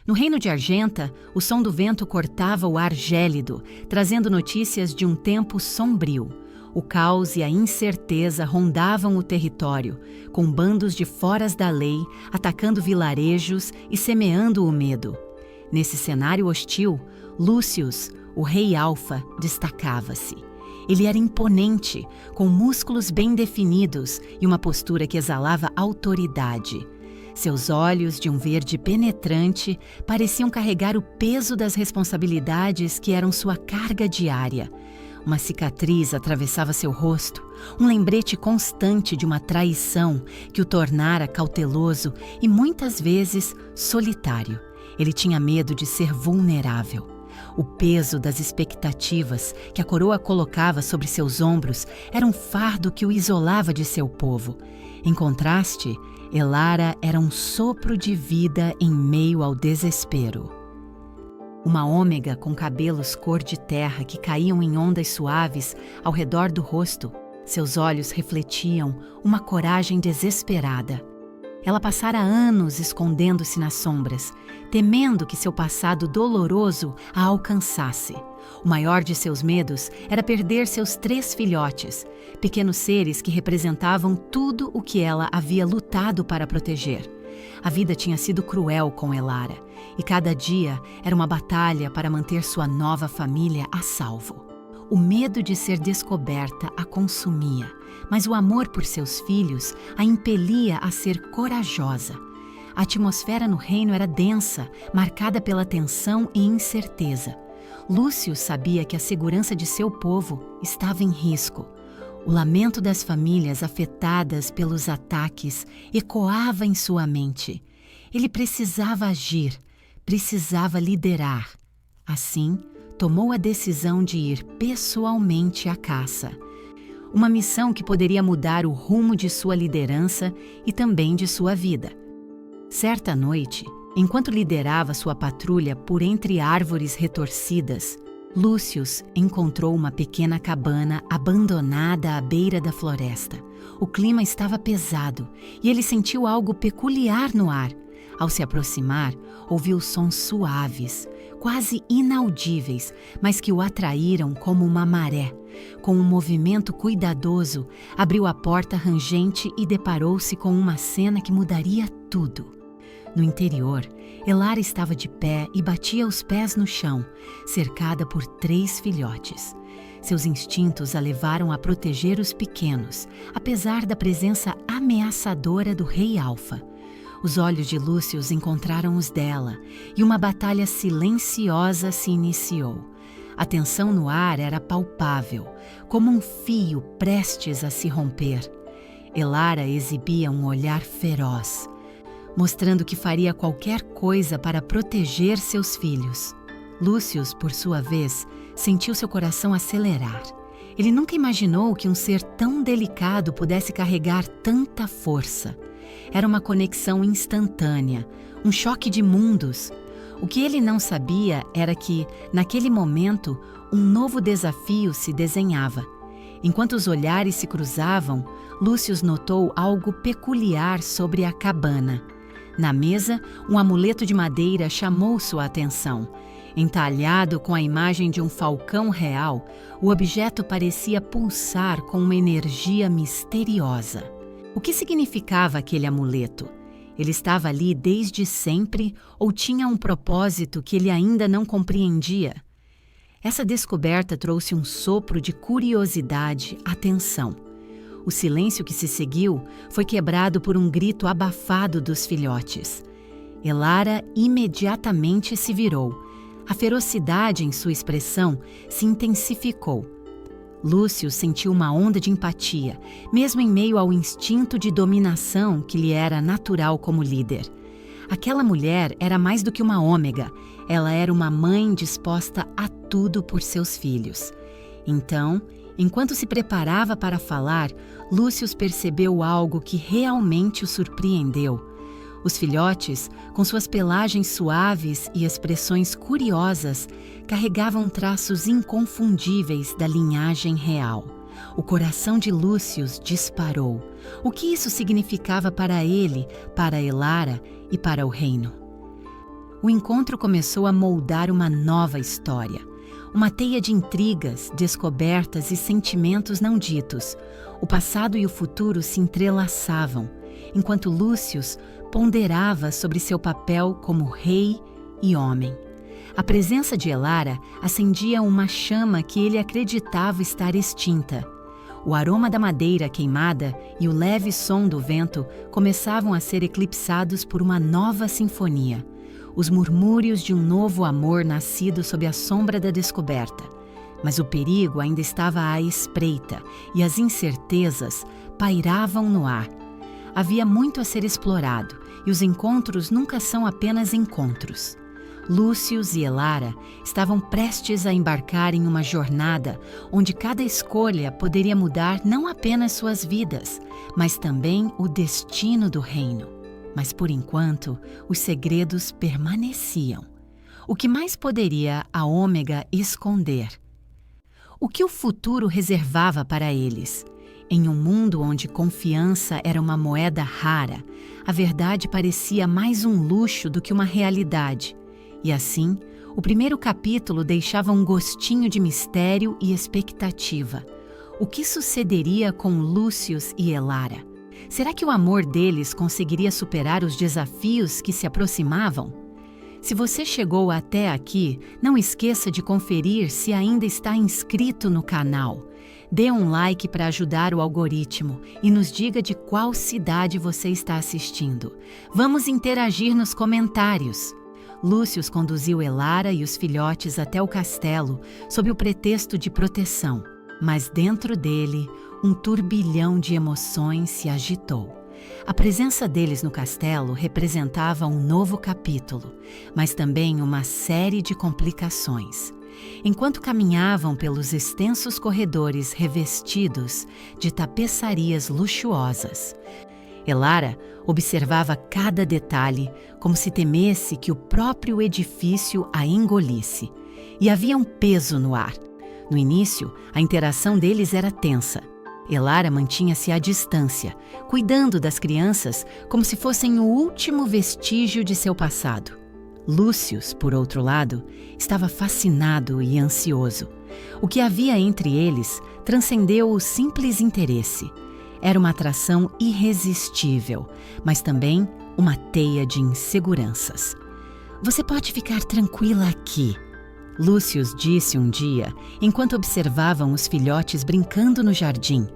No reino de Argenta, o som do vento cortava o ar gélido, trazendo notícias de um tempo sombrio. O caos e a incerteza rondavam o território, com bandos de foras da lei, atacando vilarejos e semeando o medo. Nesse cenário hostil, Lúcius, o rei Alfa, destacava-se. Ele era imponente, com músculos bem definidos e uma postura que exalava autoridade. Seus olhos, de um verde penetrante, pareciam carregar o peso das responsabilidades que eram sua carga diária. Uma cicatriz atravessava seu rosto, um lembrete constante de uma traição que o tornara cauteloso e, muitas vezes, solitário. Ele tinha medo de ser vulnerável. O peso das expectativas que a coroa colocava sobre seus ombros era um fardo que o isolava de seu povo. Em contraste, Elara era um sopro de vida em meio ao desespero. Uma ômega com cabelos cor de terra que caíam em ondas suaves ao redor do rosto, seus olhos refletiam uma coragem desesperada. Ela passara anos escondendo-se nas sombras, temendo que seu passado doloroso a alcançasse. O maior de seus medos era perder seus 3 filhotes, pequenos seres que representavam tudo o que ela havia lutado para proteger. A vida tinha sido cruel com Elara, e cada dia era uma batalha para manter sua nova família a salvo. O medo de ser descoberta a consumia, mas o amor por seus filhos a impelia a ser corajosa. A atmosfera no reino era densa, marcada pela tensão e incerteza. Lúcio sabia que a segurança de seu povo estava em risco. O lamento das famílias afetadas pelos ataques ecoava em sua mente. Ele precisava agir, precisava liderar. Assim, tomou a decisão de ir pessoalmente à caça. Uma missão que poderia mudar o rumo de sua liderança e também de sua vida. Certa noite, enquanto liderava sua patrulha por entre árvores retorcidas, Lúcius encontrou uma pequena cabana abandonada à beira da floresta. O clima estava pesado e ele sentiu algo peculiar no ar. Ao se aproximar, ouviu sons suaves, quase inaudíveis, mas que o atraíram como uma maré. Com um movimento cuidadoso, abriu a porta rangente e deparou-se com uma cena que mudaria tudo. No interior, Elara estava de pé e batia os pés no chão, cercada por 3 filhotes. Seus instintos a levaram a proteger os pequenos, apesar da presença ameaçadora do rei Alfa. Os olhos de Lúcius encontraram os dela, e uma batalha silenciosa se iniciou. A tensão no ar era palpável, como um fio prestes a se romper. Elara exibia um olhar feroz, mostrando que faria qualquer coisa para proteger seus filhos. Lúcius, por sua vez, sentiu seu coração acelerar. Ele nunca imaginou que um ser tão delicado pudesse carregar tanta força. Era uma conexão instantânea, um choque de mundos. O que ele não sabia era que, naquele momento, um novo desafio se desenhava. Enquanto os olhares se cruzavam, Lúcius notou algo peculiar sobre a cabana. Na mesa, um amuleto de madeira chamou sua atenção. Entalhado com a imagem de um falcão real, o objeto parecia pulsar com uma energia misteriosa. O que significava aquele amuleto? Ele estava ali desde sempre ou tinha um propósito que ele ainda não compreendia? Essa descoberta trouxe um sopro de curiosidade à tensão. O silêncio que se seguiu foi quebrado por um grito abafado dos filhotes. Elara imediatamente se virou. A ferocidade em sua expressão se intensificou. Lúcio sentiu uma onda de empatia, mesmo em meio ao instinto de dominação que lhe era natural como líder. Aquela mulher era mais do que uma ômega, ela era uma mãe disposta a tudo por seus filhos. Então, enquanto se preparava para falar, Lúcio percebeu algo que realmente o surpreendeu. Os filhotes, com suas pelagens suaves e expressões curiosas, carregavam traços inconfundíveis da linhagem real. O coração de Lúcio disparou. O que isso significava para ele, para Elara e para o reino? O encontro começou a moldar uma nova história. Uma teia de intrigas, descobertas e sentimentos não ditos. O passado e o futuro se entrelaçavam, enquanto Lúcius ponderava sobre seu papel como rei e homem. A presença de Elara acendia uma chama que ele acreditava estar extinta. O aroma da madeira queimada e o leve som do vento começavam a ser eclipsados por uma nova sinfonia. Os murmúrios de um novo amor nascido sob a sombra da descoberta. Mas o perigo ainda estava à espreita e as incertezas pairavam no ar. Havia muito a ser explorado e os encontros nunca são apenas encontros. Lúcius e Elara estavam prestes a embarcar em uma jornada onde cada escolha poderia mudar não apenas suas vidas, mas também o destino do reino. Mas por enquanto, os segredos permaneciam. O que mais poderia a Ômega esconder? O que o futuro reservava para eles? Em um mundo onde confiança era uma moeda rara, a verdade parecia mais um luxo do que uma realidade. E assim, o primeiro capítulo deixava um gostinho de mistério e expectativa. O que sucederia com Lúcius e Elara? Será que o amor deles conseguiria superar os desafios que se aproximavam? Se você chegou até aqui, não esqueça de conferir se ainda está inscrito no canal. Dê um like para ajudar o algoritmo e nos diga de qual cidade você está assistindo. Vamos interagir nos comentários. Lúcius conduziu Elara e os filhotes até o castelo sob o pretexto de proteção, mas dentro dele, um turbilhão de emoções se agitou. A presença deles no castelo representava um novo capítulo, mas também uma série de complicações. Enquanto caminhavam pelos extensos corredores revestidos de tapeçarias luxuosas, Elara observava cada detalhe como se temesse que o próprio edifício a engolisse. E havia um peso no ar. No início, a interação deles era tensa. Elara mantinha-se à distância, cuidando das crianças como se fossem o último vestígio de seu passado. Lúcius, por outro lado, estava fascinado e ansioso. O que havia entre eles transcendeu o simples interesse. Era uma atração irresistível, mas também uma teia de inseguranças. "Você pode ficar tranquila aqui", Lúcius disse um dia, enquanto observavam os filhotes brincando no jardim.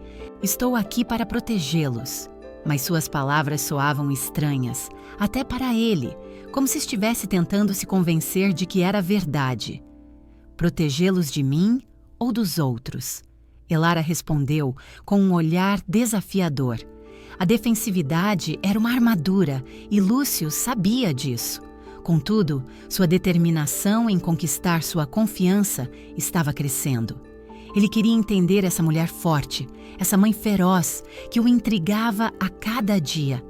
"Estou aqui para protegê-los." Mas suas palavras soavam estranhas, até para ele, como se estivesse tentando se convencer de que era verdade. "Protegê-los de mim ou dos outros?" Elara respondeu com um olhar desafiador. A defensividade era uma armadura e Lúcio sabia disso. Contudo, sua determinação em conquistar sua confiança estava crescendo. Ele queria entender essa mulher forte, essa mãe feroz que o intrigava a cada dia.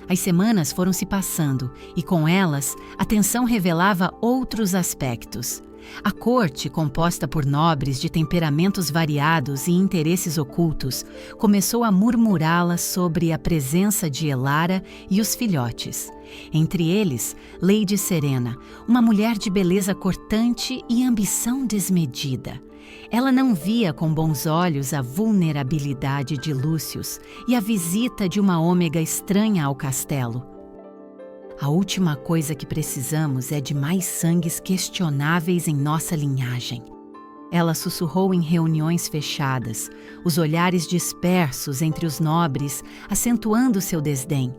As semanas foram se passando e, com elas, a tensão revelava outros aspectos. A corte, composta por nobres de temperamentos variados e interesses ocultos, começou a murmurá-la sobre a presença de Elara e os filhotes. Entre eles, Lady Serena, uma mulher de beleza cortante e ambição desmedida. Ela não via com bons olhos a vulnerabilidade de Lúcius e a visita de uma Ômega estranha ao castelo. "A última coisa que precisamos é de mais sangues questionáveis em nossa linhagem." Ela sussurrou em reuniões fechadas, os olhares dispersos entre os nobres, acentuando seu desdém.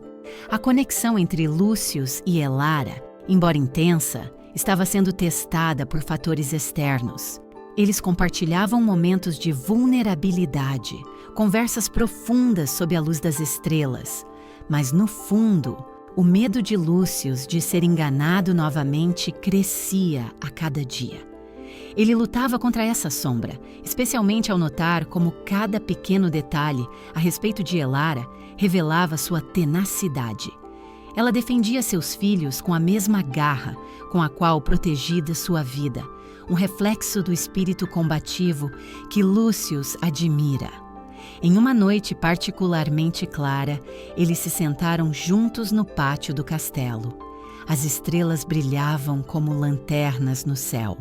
A conexão entre Lúcius e Elara, embora intensa, estava sendo testada por fatores externos. Eles compartilhavam momentos de vulnerabilidade, conversas profundas sob a luz das estrelas. Mas, no fundo, o medo de Lúcius de ser enganado novamente crescia a cada dia. Ele lutava contra essa sombra, especialmente ao notar como cada pequeno detalhe a respeito de Elara revelava sua tenacidade. Ela defendia seus filhos com a mesma garra com a qual protegida sua vida, um reflexo do espírito combativo que Lúcius admira. Em uma noite particularmente clara, eles se sentaram juntos no pátio do castelo. As estrelas brilhavam como lanternas no céu,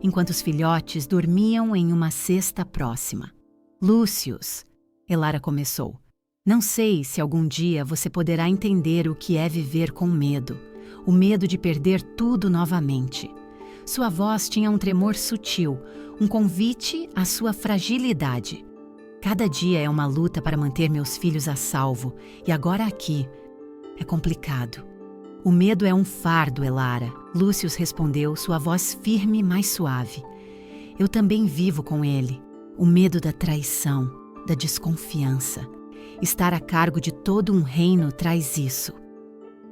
enquanto os filhotes dormiam em uma cesta próxima. Lúcius, Elara começou. Não sei se algum dia você poderá entender o que é viver com medo, o medo de perder tudo novamente. Sua voz tinha um tremor sutil, um convite à sua fragilidade. Cada dia é uma luta para manter meus filhos a salvo, e agora aqui. É complicado. O medo é um fardo, Elara. Lúcius respondeu, sua voz firme, mas suave. Eu também vivo com ele. O medo da traição, da desconfiança. Estar a cargo de todo um reino traz isso.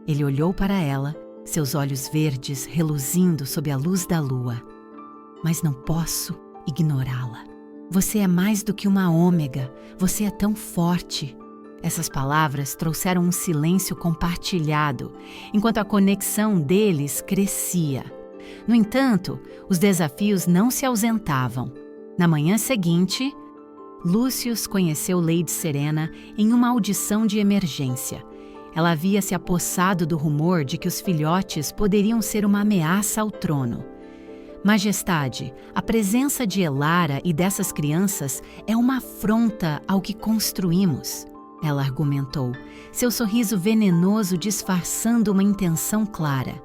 Ele olhou para ela, seus olhos verdes reluzindo sob a luz da lua. Mas não posso ignorá-la. Você é mais do que uma ômega. Você é tão forte. Essas palavras trouxeram um silêncio compartilhado, enquanto a conexão deles crescia. No entanto, os desafios não se ausentavam. Na manhã seguinte, Lúcius conheceu Lady Serena em uma audição de emergência. Ela havia se apossado do rumor de que os filhotes poderiam ser uma ameaça ao trono. Majestade, a presença de Elara e dessas crianças é uma afronta ao que construímos. Ela argumentou, seu sorriso venenoso disfarçando uma intenção clara.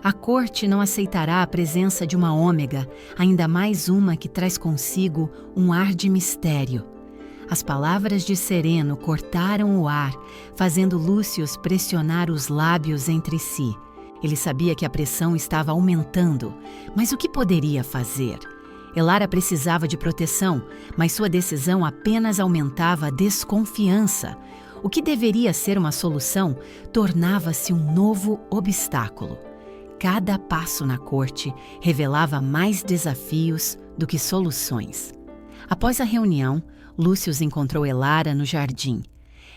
A corte não aceitará a presença de uma ômega, ainda mais uma que traz consigo um ar de mistério. As palavras de Sereno cortaram o ar, fazendo Lúcius pressionar os lábios entre si. Ele sabia que a pressão estava aumentando, mas o que poderia fazer? Elara precisava de proteção, mas sua decisão apenas aumentava a desconfiança. O que deveria ser uma solução tornava-se um novo obstáculo. Cada passo na corte revelava mais desafios do que soluções. Após a reunião, Lúcius encontrou Elara no jardim.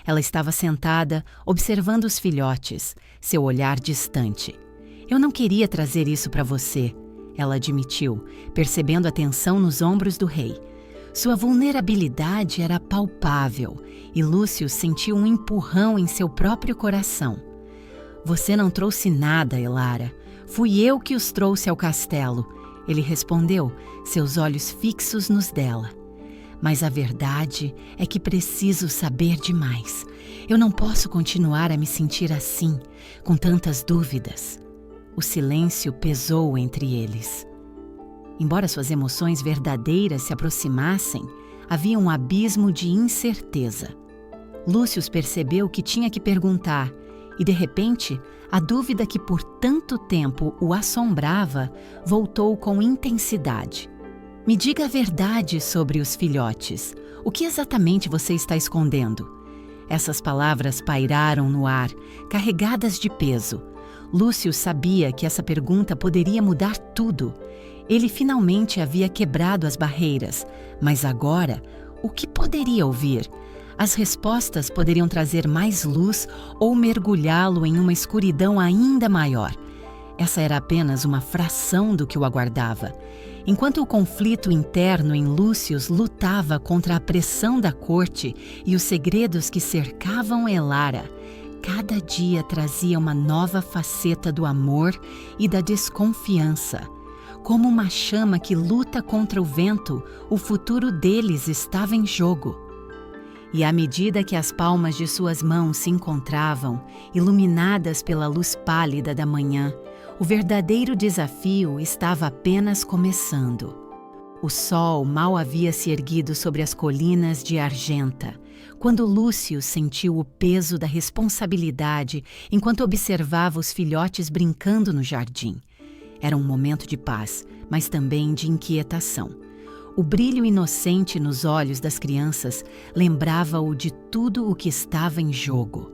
Ela estava sentada, observando os filhotes, seu olhar distante. Eu não queria trazer isso para você, ela admitiu, percebendo a tensão nos ombros do rei. Sua vulnerabilidade era palpável e Lúcius sentiu um empurrão em seu próprio coração. Você não trouxe nada, Elara. Fui eu que os trouxe ao castelo, ele respondeu, seus olhos fixos nos dela. Mas a verdade é que preciso saber demais. Eu não posso continuar a me sentir assim, com tantas dúvidas. O silêncio pesou entre eles. Embora suas emoções verdadeiras se aproximassem, havia um abismo de incerteza. Lúcius percebeu que tinha que perguntar, e de repente, a dúvida que por tanto tempo o assombrava voltou com intensidade. Me diga a verdade sobre os filhotes. O que exatamente você está escondendo? Essas palavras pairaram no ar, carregadas de peso. Lúcius sabia que essa pergunta poderia mudar tudo. Ele finalmente havia quebrado as barreiras, mas agora, o que poderia ouvir? As respostas poderiam trazer mais luz ou mergulhá-lo em uma escuridão ainda maior. Essa era apenas uma fração do que o aguardava. Enquanto o conflito interno em Lúcius lutava contra a pressão da corte e os segredos que cercavam Elara, cada dia trazia uma nova faceta do amor e da desconfiança. Como uma chama que luta contra o vento, o futuro deles estava em jogo. E à medida que as palmas de suas mãos se encontravam, iluminadas pela luz pálida da manhã, o verdadeiro desafio estava apenas começando. O sol mal havia se erguido sobre as colinas de Argenta, quando Lúcio sentiu o peso da responsabilidade enquanto observava os filhotes brincando no jardim. Era um momento de paz, mas também de inquietação. O brilho inocente nos olhos das crianças lembrava-o de tudo o que estava em jogo.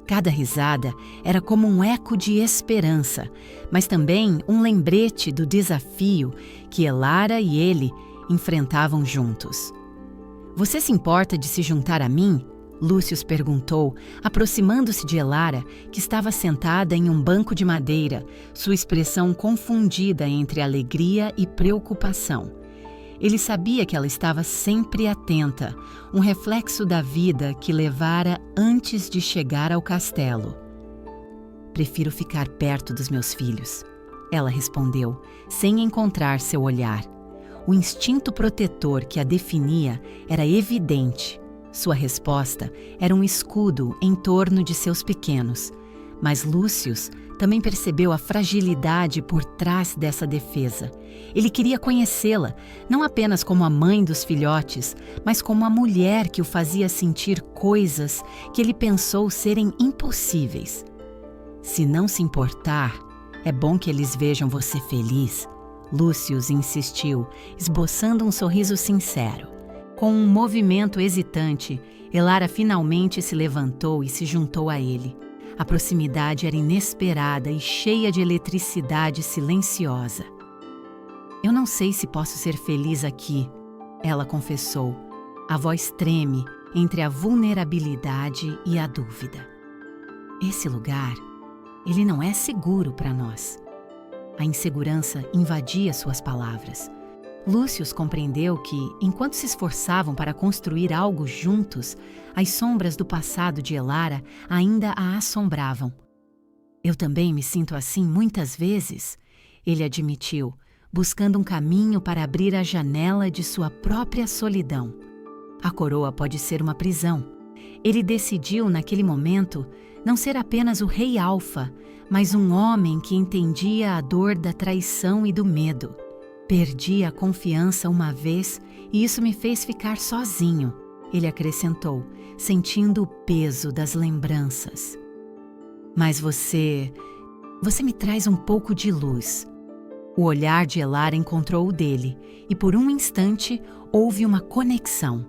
Cada risada era como um eco de esperança, mas também um lembrete do desafio que Elara e ele enfrentavam juntos. Você se importa de se juntar a mim? Lúcio perguntou, aproximando-se de Elara, que estava sentada em um banco de madeira, sua expressão confundida entre alegria e preocupação. Ele sabia que ela estava sempre atenta, um reflexo da vida que levara antes de chegar ao castelo. Prefiro ficar perto dos meus filhos. Ela respondeu, sem encontrar seu olhar. O instinto protetor que a definia era evidente. Sua resposta era um escudo em torno de seus pequenos. Mas Lúcius também percebeu a fragilidade por trás dessa defesa. Ele queria conhecê-la, não apenas como a mãe dos filhotes, mas como a mulher que o fazia sentir coisas que ele pensou serem impossíveis. Se não se importar, é bom que eles vejam você feliz. Lúcius insistiu, esboçando um sorriso sincero. Com um movimento hesitante, Elara finalmente se levantou e se juntou a ele. A proximidade era inesperada e cheia de eletricidade silenciosa. Eu não sei se posso ser feliz aqui, ela confessou. A voz treme entre a vulnerabilidade e a dúvida. Esse lugar, ele não é seguro para nós. A insegurança invadia suas palavras. Lúcius compreendeu que, enquanto se esforçavam para construir algo juntos, as sombras do passado de Elara ainda a assombravam. Eu também me sinto assim muitas vezes, ele admitiu, buscando um caminho para abrir a janela de sua própria solidão. A coroa pode ser uma prisão. Ele decidiu, naquele momento, não ser apenas o rei Alfa, mas um homem que entendia a dor da traição e do medo. Perdi a confiança uma vez e isso me fez ficar sozinho, ele acrescentou, sentindo o peso das lembranças. Mas você me traz um pouco de luz. O olhar de Elara encontrou o dele e por um instante houve uma conexão.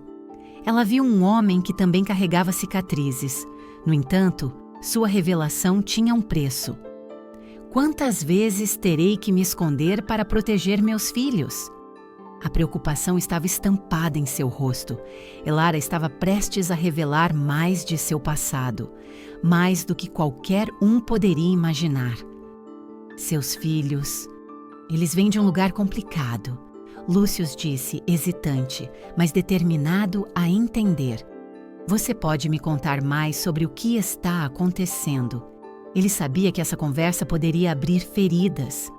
Ela viu um homem que também carregava cicatrizes. No entanto, sua revelação tinha um preço. Quantas vezes terei que me esconder para proteger meus filhos? A preocupação estava estampada em seu rosto. Elara estava prestes a revelar mais de seu passado, mais do que qualquer um poderia imaginar. Seus filhos, eles vêm de um lugar complicado, Lúcius disse, hesitante, mas determinado a entender. Você pode me contar mais sobre o que está acontecendo? Ele sabia que essa conversa poderia abrir feridas.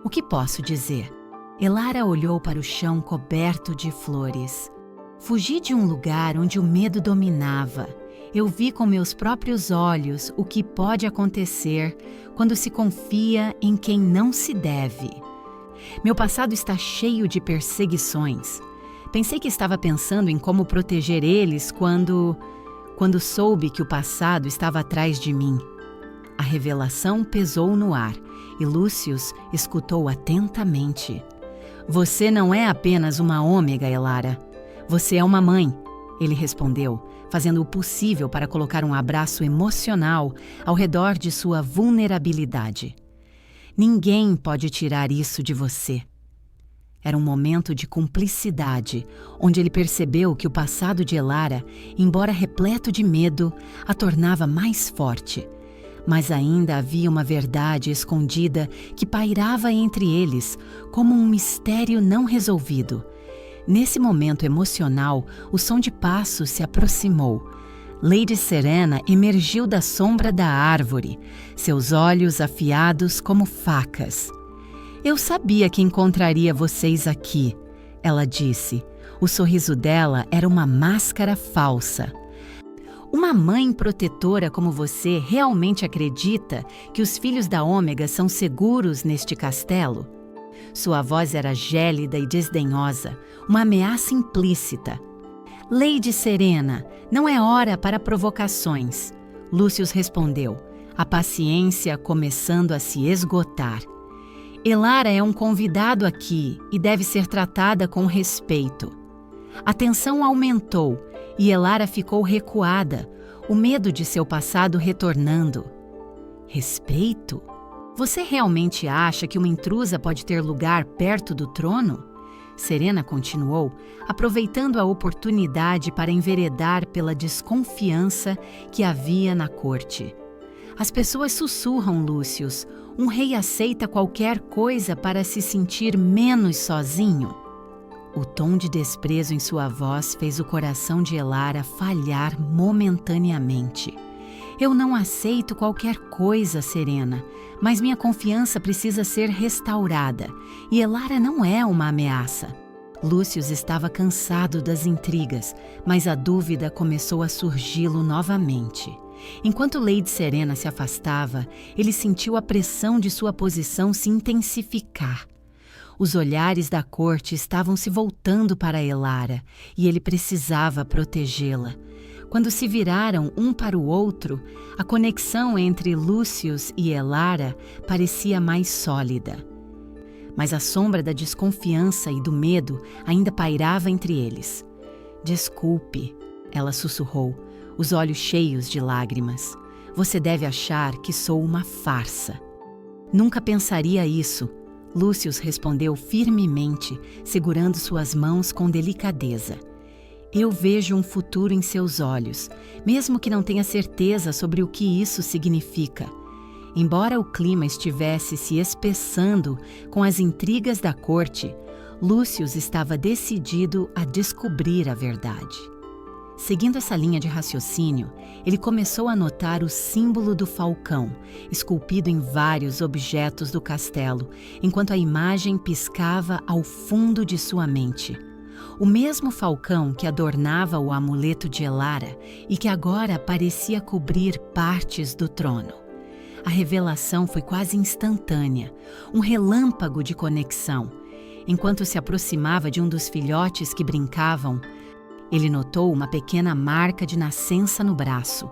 O que posso dizer? Elara olhou para o chão coberto de flores. Fugi de um lugar onde o medo dominava. Eu vi com meus próprios olhos o que pode acontecer quando se confia em quem não se deve. Meu passado está cheio de perseguições. Pensei que estava pensando em como proteger eles quando soube que o passado estava atrás de mim. A revelação pesou no ar e Lúcius escutou atentamente. Você não é apenas uma ômega, Elara. Você é uma mãe, ele respondeu, fazendo o possível para colocar um abraço emocional ao redor de sua vulnerabilidade. Ninguém pode tirar isso de você. Era um momento de cumplicidade, onde ele percebeu que o passado de Elara, embora repleto de medo, a tornava mais forte. Mas ainda havia uma verdade escondida que pairava entre eles, como um mistério não resolvido. Nesse momento emocional, o som de passos se aproximou. Lady Serena emergiu da sombra da árvore, seus olhos afiados como facas. Eu sabia que encontraria vocês aqui, ela disse. O sorriso dela era uma máscara falsa. Uma mãe protetora como você realmente acredita que os filhos da Ômega são seguros neste castelo? Sua voz era gélida e desdenhosa, uma ameaça implícita. Lady Serena, não é hora para provocações, Lúcius respondeu, a paciência começando a se esgotar. Elara é um convidado aqui e deve ser tratada com respeito. A tensão aumentou e Elara ficou recuada, o medo de seu passado retornando. Respeito? Você realmente acha que uma intrusa pode ter lugar perto do trono? Serena continuou, aproveitando a oportunidade para enveredar pela desconfiança que havia na corte. As pessoas sussurram, Lúcius. Um rei aceita qualquer coisa para se sentir menos sozinho. O tom de desprezo em sua voz fez o coração de Elara falhar momentaneamente. Eu não aceito qualquer coisa, Serena, mas minha confiança precisa ser restaurada, e Elara não é uma ameaça. Lúcius estava cansado das intrigas, mas a dúvida começou a surgi-lo novamente. Enquanto Lady Serena se afastava, ele sentiu a pressão de sua posição se intensificar. Os olhares da corte estavam se voltando para Elara, e ele precisava protegê-la. Quando se viraram um para o outro, a conexão entre Lúcius e Elara parecia mais sólida. Mas a sombra da desconfiança e do medo ainda pairava entre eles. "Desculpe", ela sussurrou, os olhos cheios de lágrimas. "Você deve achar que sou uma farsa." "Nunca pensaria isso", Lúcius respondeu firmemente, segurando suas mãos com delicadeza. "Eu vejo um futuro em seus olhos, mesmo que não tenha certeza sobre o que isso significa." Embora o clima estivesse se espessando com as intrigas da corte, Lúcius estava decidido a descobrir a verdade. Seguindo essa linha de raciocínio, ele começou a notar o símbolo do falcão, esculpido em vários objetos do castelo, enquanto a imagem piscava ao fundo de sua mente. O mesmo falcão que adornava o amuleto de Elara e que agora parecia cobrir partes do trono. A revelação foi quase instantânea, um relâmpago de conexão. Enquanto se aproximava de um dos filhotes que brincavam, ele notou uma pequena marca de nascença no braço.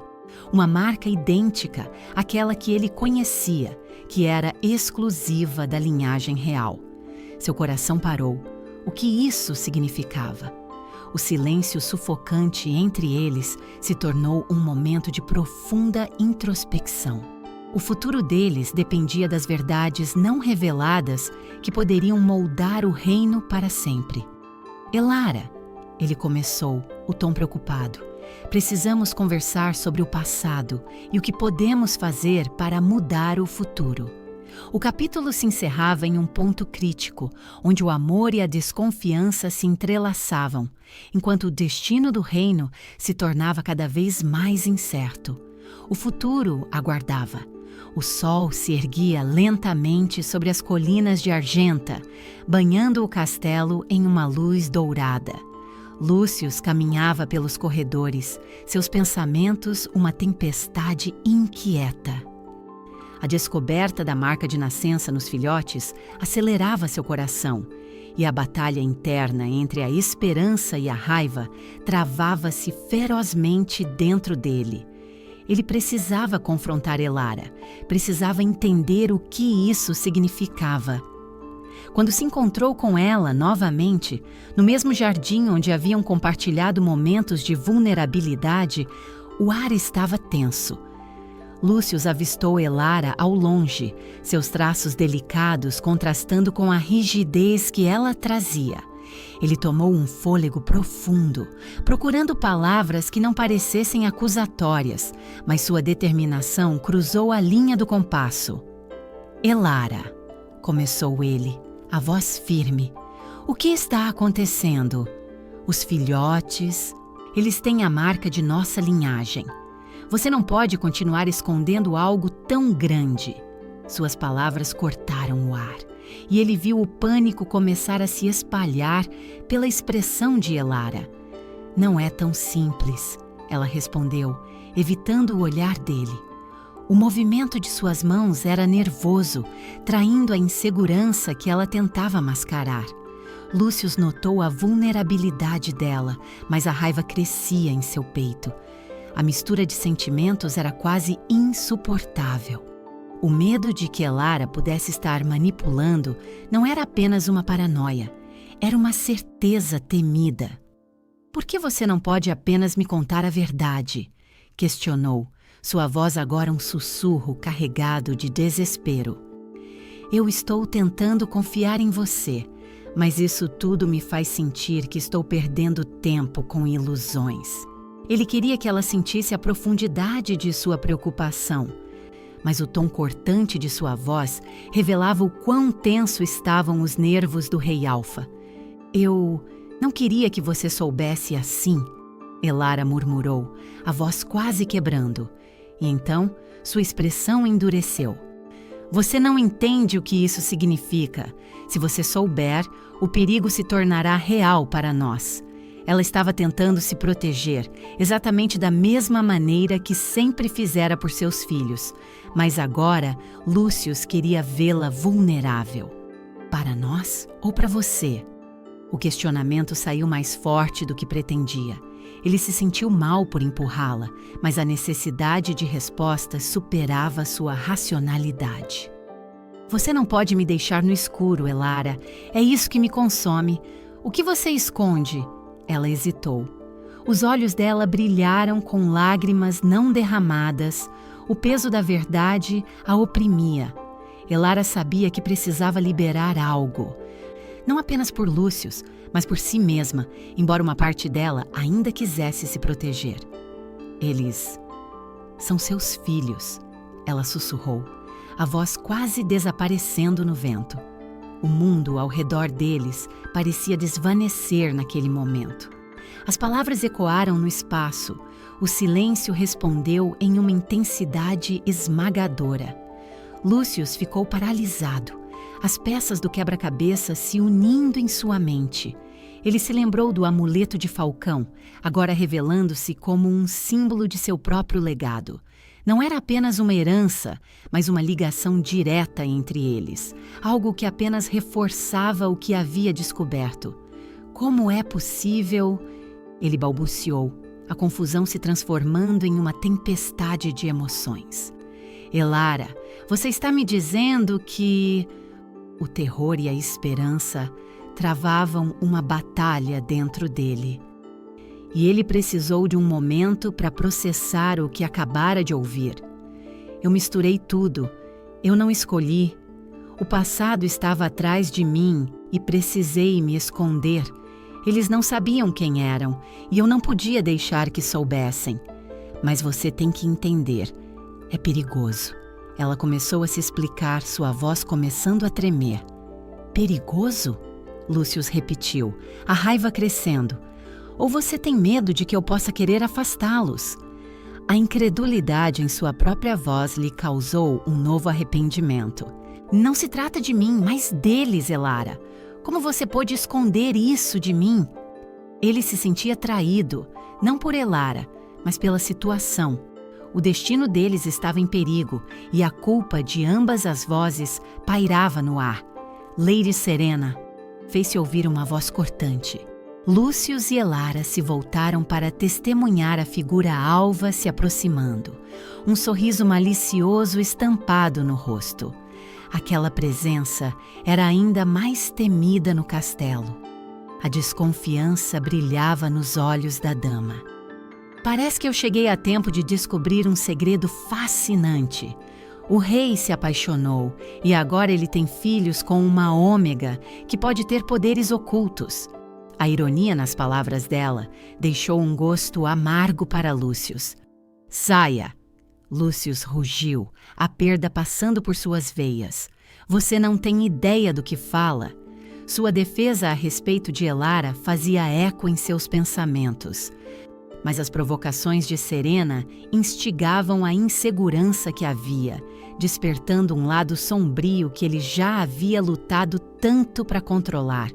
Uma marca idêntica àquela que ele conhecia, que era exclusiva da linhagem real. Seu coração parou. O que isso significava? O silêncio sufocante entre eles se tornou um momento de profunda introspecção. O futuro deles dependia das verdades não reveladas que poderiam moldar o reino para sempre. "Elara", ele começou, o tom preocupado. "Precisamos conversar sobre o passado e o que podemos fazer para mudar o futuro." O capítulo se encerrava em um ponto crítico, onde o amor e a desconfiança se entrelaçavam, enquanto o destino do reino se tornava cada vez mais incerto. O futuro aguardava. O sol se erguia lentamente sobre as colinas de Argenta, banhando o castelo em uma luz dourada. Lúcius caminhava pelos corredores, seus pensamentos uma tempestade inquieta. A descoberta da marca de nascença nos filhotes acelerava seu coração, e a batalha interna entre a esperança e a raiva travava-se ferozmente dentro dele. Ele precisava confrontar Elara, precisava entender o que isso significava. Quando se encontrou com ela novamente, no mesmo jardim onde haviam compartilhado momentos de vulnerabilidade, o ar estava tenso. Lúcius avistou Elara ao longe, seus traços delicados contrastando com a rigidez que ela trazia. Ele tomou um fôlego profundo, procurando palavras que não parecessem acusatórias, mas sua determinação cruzou a linha do compasso. "Elara", começou ele, a voz firme. "O que está acontecendo? Os filhotes, eles têm a marca de nossa linhagem. Você não pode continuar escondendo algo tão grande." Suas palavras cortaram o ar, e ele viu o pânico começar a se espalhar pela expressão de Elara. "Não é tão simples", ela respondeu, evitando o olhar dele. O movimento de suas mãos era nervoso, traindo a insegurança que ela tentava mascarar. Lúcius notou a vulnerabilidade dela, mas a raiva crescia em seu peito. A mistura de sentimentos era quase insuportável. O medo de que Elara pudesse estar manipulando não era apenas uma paranoia, era uma certeza temida. "Por que você não pode apenas me contar a verdade?" questionou, sua voz agora um sussurro carregado de desespero. "Eu estou tentando confiar em você, mas isso tudo me faz sentir que estou perdendo tempo com ilusões." Ele queria que ela sentisse a profundidade de sua preocupação, mas o tom cortante de sua voz revelava o quão tenso estavam os nervos do Rei Alfa. "Eu não queria que você soubesse assim", Elara murmurou, a voz quase quebrando. E então, sua expressão endureceu. Você não entende o que isso significa. Se você souber, o perigo se tornará real para nós. Ela estava tentando se proteger, exatamente da mesma maneira que sempre fizera por seus filhos. Mas agora, Lúcius queria vê-la vulnerável. Para nós ou para você? O questionamento saiu mais forte do que pretendia. Ele se sentiu mal por empurrá-la, mas a necessidade de respostas superava sua racionalidade. Você não pode me deixar no escuro, Elara. É isso que me consome. O que você esconde? Ela hesitou. Os olhos dela brilharam com lágrimas não derramadas. O peso da verdade a oprimia. Elara sabia que precisava liberar algo. Não apenas por Lúcius, mas por si mesma, embora uma parte dela ainda quisesse se proteger. Eles são seus filhos, ela sussurrou, a voz quase desaparecendo no vento. O mundo ao redor deles parecia desvanecer naquele momento. As palavras ecoaram no espaço. O silêncio respondeu em uma intensidade esmagadora. Lúcius ficou paralisado, as peças do quebra-cabeça se unindo em sua mente. Ele se lembrou do amuleto de Falcão, agora revelando-se como um símbolo de seu próprio legado. Não era apenas uma herança, mas uma ligação direta entre eles, algo que apenas reforçava o que havia descoberto. Como é possível? Ele balbuciou, a confusão se transformando em uma tempestade de emoções. Elara, você está me dizendo que... O terror e a esperança travavam uma batalha dentro dele. E ele precisou de um momento para processar o que acabara de ouvir. Eu misturei tudo. Eu não escolhi. O passado estava atrás de mim e precisei me esconder. Eles não sabiam quem eram e eu não podia deixar que soubessem. Mas você tem que entender. É perigoso. Ela começou a se explicar, sua voz começando a tremer. Perigoso? Lúcius repetiu, a raiva crescendo. Ou você tem medo de que eu possa querer afastá-los? A incredulidade em sua própria voz lhe causou um novo arrependimento. Não se trata de mim, mas deles, Elara. Como você pôde esconder isso de mim? Ele se sentia traído, não por Elara, mas pela situação. O destino deles estava em perigo e a culpa de ambas as vozes pairava no ar. Lady Serena, fez-se ouvir uma voz cortante. Lúcius e Elara se voltaram para testemunhar a figura alva se aproximando, um sorriso malicioso estampado no rosto. Aquela presença era ainda mais temida no castelo. A desconfiança brilhava nos olhos da dama. Parece que eu cheguei a tempo de descobrir um segredo fascinante. O rei se apaixonou e agora ele tem filhos com uma ômega que pode ter poderes ocultos. A ironia nas palavras dela deixou um gosto amargo para Lúcius. Saia! Lúcius rugiu, a perda passando por suas veias. Você não tem ideia do que fala. Sua defesa a respeito de Elara fazia eco em seus pensamentos. Mas as provocações de Serena instigavam a insegurança que havia, despertando um lado sombrio que ele já havia lutado tanto para controlar.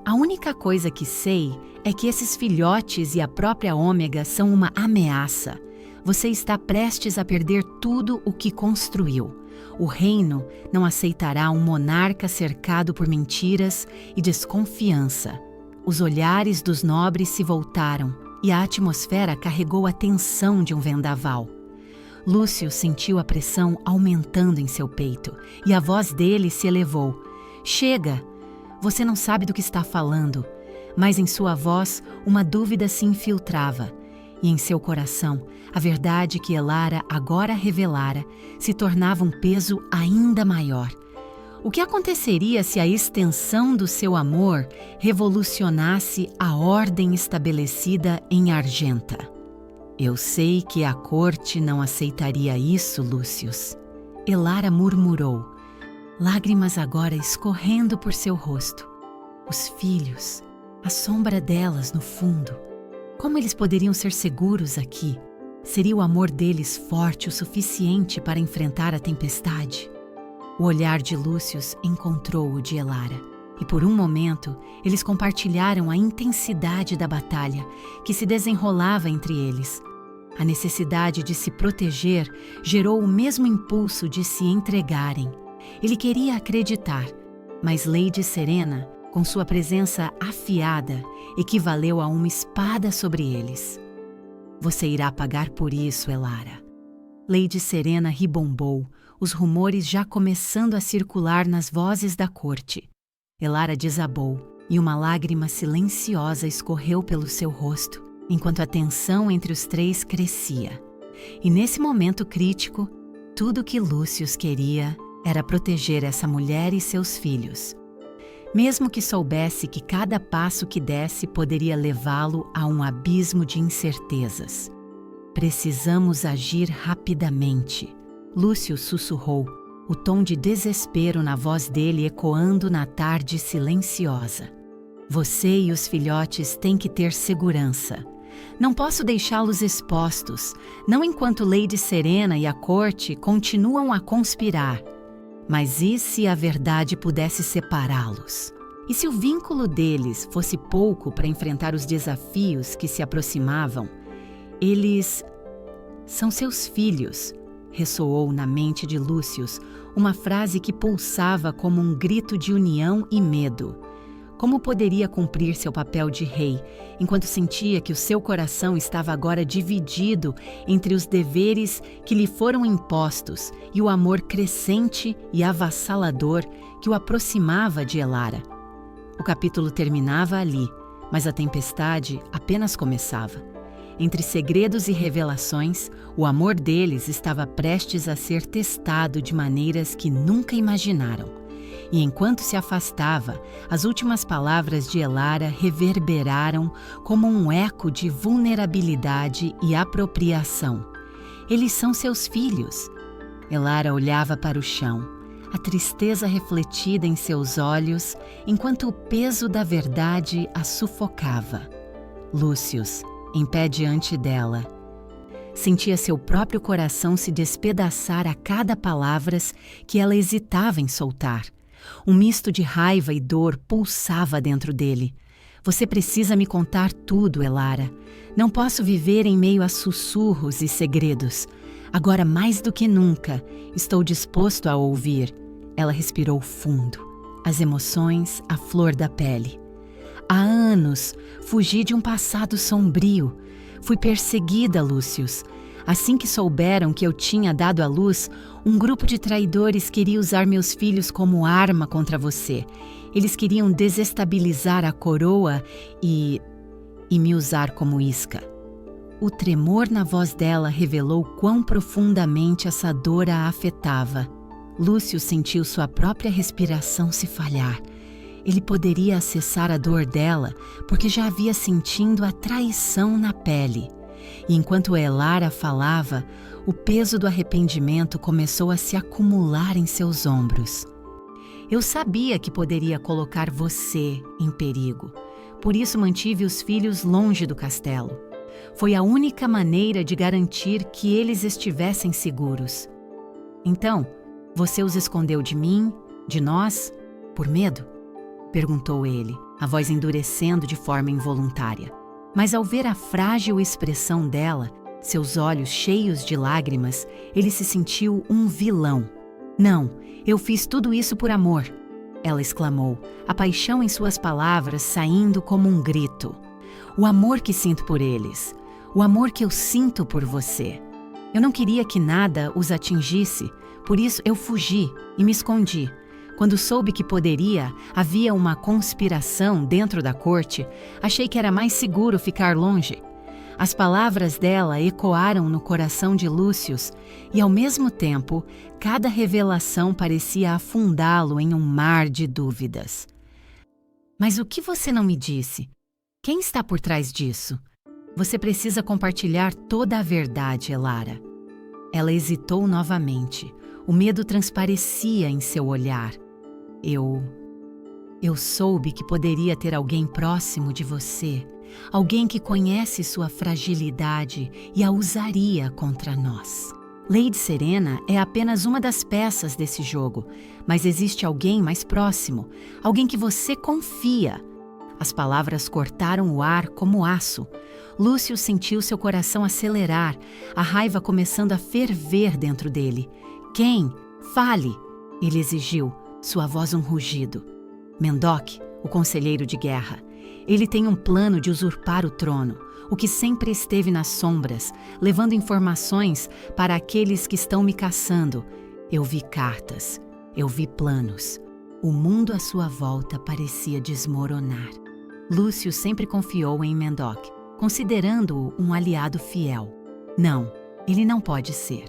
A única coisa que sei é que esses filhotes e a própria Ômega são uma ameaça. Você está prestes a perder tudo o que construiu. O reino não aceitará um monarca cercado por mentiras e desconfiança. Os olhares dos nobres se voltaram e a atmosfera carregou a tensão de um vendaval. Lúcio sentiu a pressão aumentando em seu peito e a voz dele se elevou. Chega! Você não sabe do que está falando, mas em sua voz uma dúvida se infiltrava. E em seu coração, a verdade que Elara agora revelara se tornava um peso ainda maior. O que aconteceria se a extensão do seu amor revolucionasse a ordem estabelecida em Argenta? Eu sei que a corte não aceitaria isso, Lúcius. Elara murmurou, lágrimas agora escorrendo por seu rosto. Os filhos, a sombra delas no fundo. Como eles poderiam ser seguros aqui? Seria o amor deles forte o suficiente para enfrentar a tempestade? O olhar de Lúcio encontrou o de Elara, e por um momento eles compartilharam a intensidade da batalha que se desenrolava entre eles. A necessidade de se proteger gerou o mesmo impulso de se entregarem. Ele queria acreditar, mas Lady Serena, com sua presença afiada, equivaleu a uma espada sobre eles. Você irá pagar por isso, Elara. Lady Serena ribombou, os rumores já começando a circular nas vozes da corte. Elara desabou e uma lágrima silenciosa escorreu pelo seu rosto, enquanto a tensão entre os três crescia. E nesse momento crítico, tudo o que Lúcio queria era proteger essa mulher e seus filhos. Mesmo que soubesse que cada passo que desse poderia levá-lo a um abismo de incertezas. Precisamos agir rapidamente, Lúcio sussurrou, o tom de desespero na voz dele ecoando na tarde silenciosa. Você e os filhotes têm que ter segurança. Não posso deixá-los expostos, não enquanto Lady Serena e a corte continuam a conspirar. Mas e se a verdade pudesse separá-los? E se o vínculo deles fosse pouco para enfrentar os desafios que se aproximavam? Eles são seus filhos, ressoou na mente de Lúcio, uma frase que pulsava como um grito de união e medo. Como poderia cumprir seu papel de rei, enquanto sentia que o seu coração estava agora dividido entre os deveres que lhe foram impostos e o amor crescente e avassalador que o aproximava de Elara? O capítulo terminava ali, mas a tempestade apenas começava. Entre segredos e revelações, o amor deles estava prestes a ser testado de maneiras que nunca imaginaram. E enquanto se afastava, as últimas palavras de Elara reverberaram como um eco de vulnerabilidade e apropriação. Eles são seus filhos. Elara olhava para o chão, a tristeza refletida em seus olhos, enquanto o peso da verdade a sufocava. Lúcio, em pé diante dela, sentia seu próprio coração se despedaçar a cada palavra que ela hesitava em soltar. Um misto de raiva e dor pulsava dentro dele. Você precisa me contar tudo, Elara. Não posso viver em meio a sussurros e segredos. Agora, mais do que nunca, estou disposto a ouvir. Ela respirou fundo, as emoções à flor da pele. Há anos, fugi de um passado sombrio. Fui perseguida, Lúcio. Assim que souberam que eu tinha dado à luz, um grupo de traidores queria usar meus filhos como arma contra você. Eles queriam desestabilizar a coroa e me usar como isca. O tremor na voz dela revelou quão profundamente essa dor a afetava. Lúcio sentiu sua própria respiração se falhar. Ele poderia acessar a dor dela porque já havia sentindo a traição na pele. E enquanto Elara falava, o peso do arrependimento começou a se acumular em seus ombros. Eu sabia que poderia colocar você em perigo. Por isso mantive os filhos longe do castelo. Foi a única maneira de garantir que eles estivessem seguros. Então, você os escondeu de mim, de nós, por medo? Perguntou ele, a voz endurecendo de forma involuntária. Mas ao ver a frágil expressão dela, seus olhos cheios de lágrimas, ele se sentiu um vilão. Não, eu fiz tudo isso por amor, ela exclamou, a paixão em suas palavras saindo como um grito. O amor que sinto por eles, o amor que eu sinto por você. Eu não queria que nada os atingisse, por isso eu fugi e me escondi. Quando soube que havia uma conspiração dentro da corte, achei que era mais seguro ficar longe. As palavras dela ecoaram no coração de Lúcio e, ao mesmo tempo, cada revelação parecia afundá-lo em um mar de dúvidas. Mas o que você não me disse? Quem está por trás disso? Você precisa compartilhar toda a verdade, Elara. Ela hesitou novamente. O medo transparecia em seu olhar. Eu soube que poderia ter alguém próximo de você, alguém que conhece sua fragilidade e a usaria contra nós. Lady Serena é apenas uma das peças desse jogo, mas existe alguém mais próximo, alguém que você confia. As palavras cortaram o ar como aço. Lúcio sentiu seu coração acelerar, a raiva começando a ferver dentro dele. Quem? Fale! Ele exigiu, sua voz um rugido. Mendoc, o conselheiro de guerra. Ele tem um plano de usurpar o trono, o que sempre esteve nas sombras, levando informações para aqueles que estão me caçando. Eu vi cartas, eu vi planos. O mundo à sua volta parecia desmoronar. Lúcio sempre confiou em Mendoc, considerando-o um aliado fiel. Não, ele não pode ser.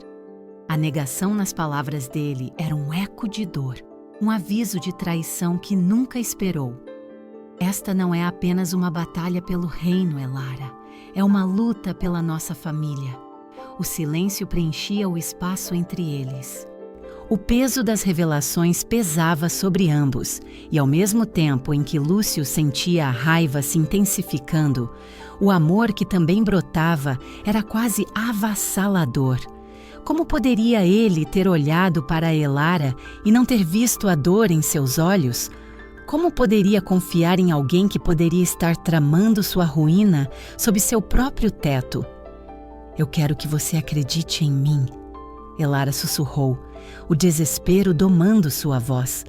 A negação nas palavras dele era um eco de dor, um aviso de traição que nunca esperou. Esta não é apenas uma batalha pelo reino, Elara. É uma luta pela nossa família. O silêncio preenchia o espaço entre eles. O peso das revelações pesava sobre ambos, e ao mesmo tempo em que Lúcio sentia a raiva se intensificando, o amor que também brotava era quase avassalador. Como poderia ele ter olhado para Elara e não ter visto a dor em seus olhos? Como poderia confiar em alguém que poderia estar tramando sua ruína sob seu próprio teto? Eu quero que você acredite em mim, Elara sussurrou, o desespero domando sua voz.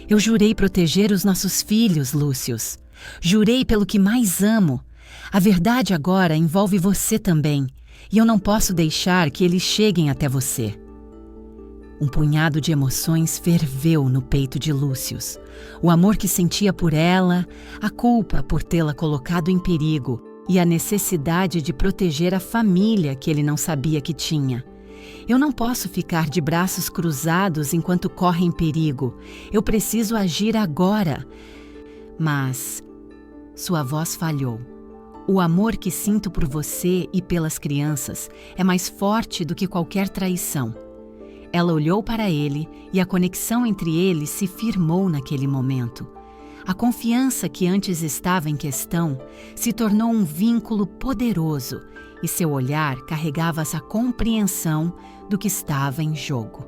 Eu jurei proteger os nossos filhos, Lúcius. Jurei pelo que mais amo. A verdade agora envolve você também, e eu não posso deixar que eles cheguem até você. Um punhado de emoções ferveu no peito de Lúcius. O amor que sentia por ela, a culpa por tê-la colocado em perigo e a necessidade de proteger a família que ele não sabia que tinha. Eu não posso ficar de braços cruzados enquanto corre em perigo. Eu preciso agir agora. Mas sua voz falhou. O amor que sinto por você e pelas crianças é mais forte do que qualquer traição. Ela olhou para ele e a conexão entre eles se firmou naquele momento. A confiança que antes estava em questão se tornou um vínculo poderoso e seu olhar carregava essa compreensão do que estava em jogo.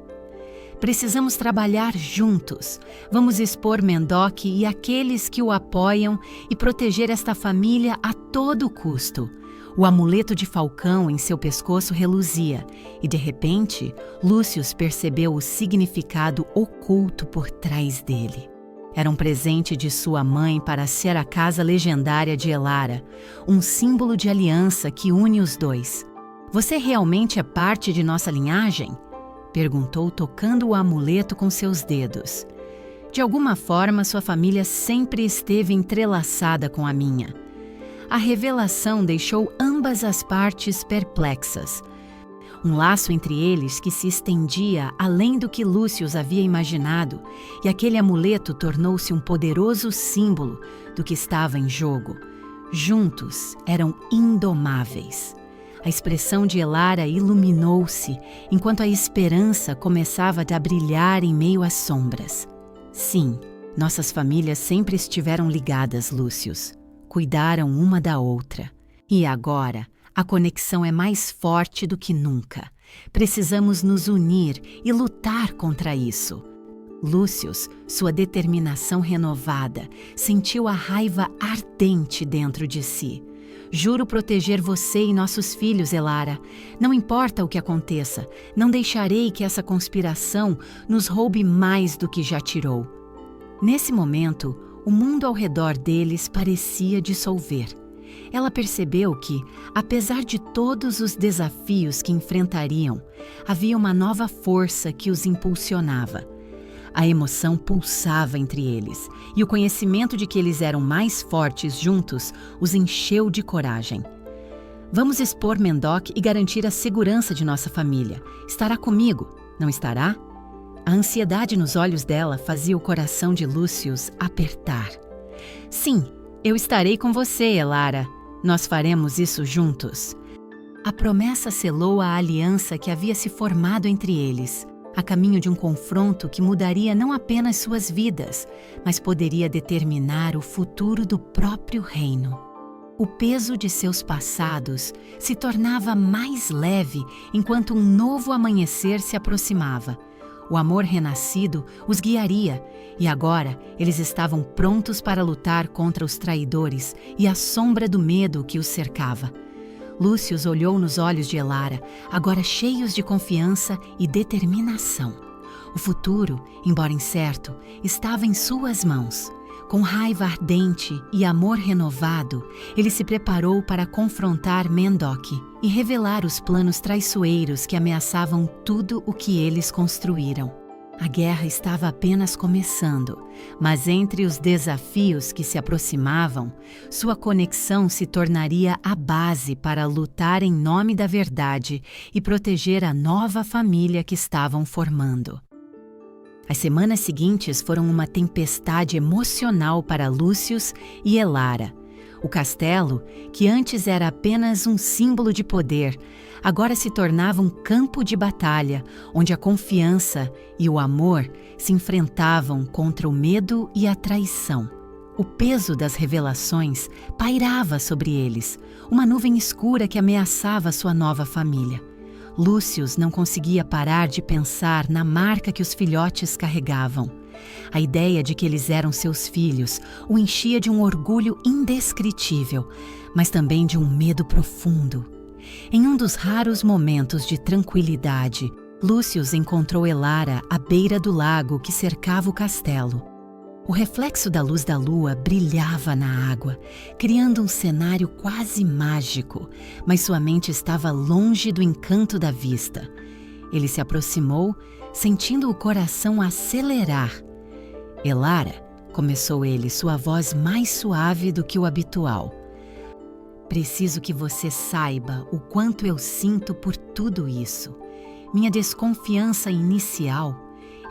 Precisamos trabalhar juntos. Vamos expor Mendoc e aqueles que o apoiam e proteger esta família a todo custo. O amuleto de falcão em seu pescoço reluzia e, de repente, Lúcius percebeu o significado oculto por trás dele. Era um presente de sua mãe para ser a casa legendária de Elara, um símbolo de aliança que une os dois. Você realmente é parte de nossa linhagem? Perguntou, tocando o amuleto com seus dedos. De alguma forma, sua família sempre esteve entrelaçada com a minha. A revelação deixou ambas as partes perplexas. Um laço entre eles que se estendia além do que Lúcius havia imaginado, e aquele amuleto tornou-se um poderoso símbolo do que estava em jogo. Juntos eram indomáveis. A expressão de Elara iluminou-se, enquanto a esperança começava a brilhar em meio às sombras. Sim, nossas famílias sempre estiveram ligadas, Lúcius. Cuidaram uma da outra. E agora, a conexão é mais forte do que nunca. Precisamos nos unir e lutar contra isso. Lúcius, sua determinação renovada, sentiu a raiva ardente dentro de si. Juro proteger você e nossos filhos, Elara. Não importa o que aconteça, não deixarei que essa conspiração nos roube mais do que já tirou. Nesse momento, o mundo ao redor deles parecia dissolver. Ela percebeu que, apesar de todos os desafios que enfrentariam, havia uma nova força que os impulsionava. A emoção pulsava entre eles, e o conhecimento de que eles eram mais fortes juntos os encheu de coragem. Vamos expor Mendoc e garantir a segurança de nossa família. Estará comigo, não estará? A ansiedade nos olhos dela fazia o coração de Lúcius apertar. Sim, eu estarei com você, Elara. Nós faremos isso juntos. A promessa selou a aliança que havia se formado entre eles, a caminho de um confronto que mudaria não apenas suas vidas, mas poderia determinar o futuro do próprio reino. O peso de seus passados se tornava mais leve enquanto um novo amanhecer se aproximava. O amor renascido os guiaria, e agora eles estavam prontos para lutar contra os traidores e a sombra do medo que os cercava. Lúcius olhou nos olhos de Elara, agora cheios de confiança e determinação. O futuro, embora incerto, estava em suas mãos. Com raiva ardente e amor renovado, ele se preparou para confrontar Mendoc e revelar os planos traiçoeiros que ameaçavam tudo o que eles construíram. A guerra estava apenas começando, mas entre os desafios que se aproximavam, sua conexão se tornaria a base para lutar em nome da verdade e proteger a nova família que estavam formando. As semanas seguintes foram uma tempestade emocional para Lúcius e Elara. O castelo, que antes era apenas um símbolo de poder, agora se tornava um campo de batalha, onde a confiança e o amor se enfrentavam contra o medo e a traição. O peso das revelações pairava sobre eles, uma nuvem escura que ameaçava sua nova família. Lúcius não conseguia parar de pensar na marca que os filhotes carregavam. A ideia de que eles eram seus filhos o enchia de um orgulho indescritível, mas também de um medo profundo. Em um dos raros momentos de tranquilidade, Lúcius encontrou Elara à beira do lago que cercava o castelo. O reflexo da luz da lua brilhava na água, criando um cenário quase mágico, mas sua mente estava longe do encanto da vista. Ele se aproximou, sentindo o coração acelerar. Elara, começou ele, sua voz mais suave do que o habitual. Preciso que você saiba o quanto eu sinto por tudo isso. Minha desconfiança inicial,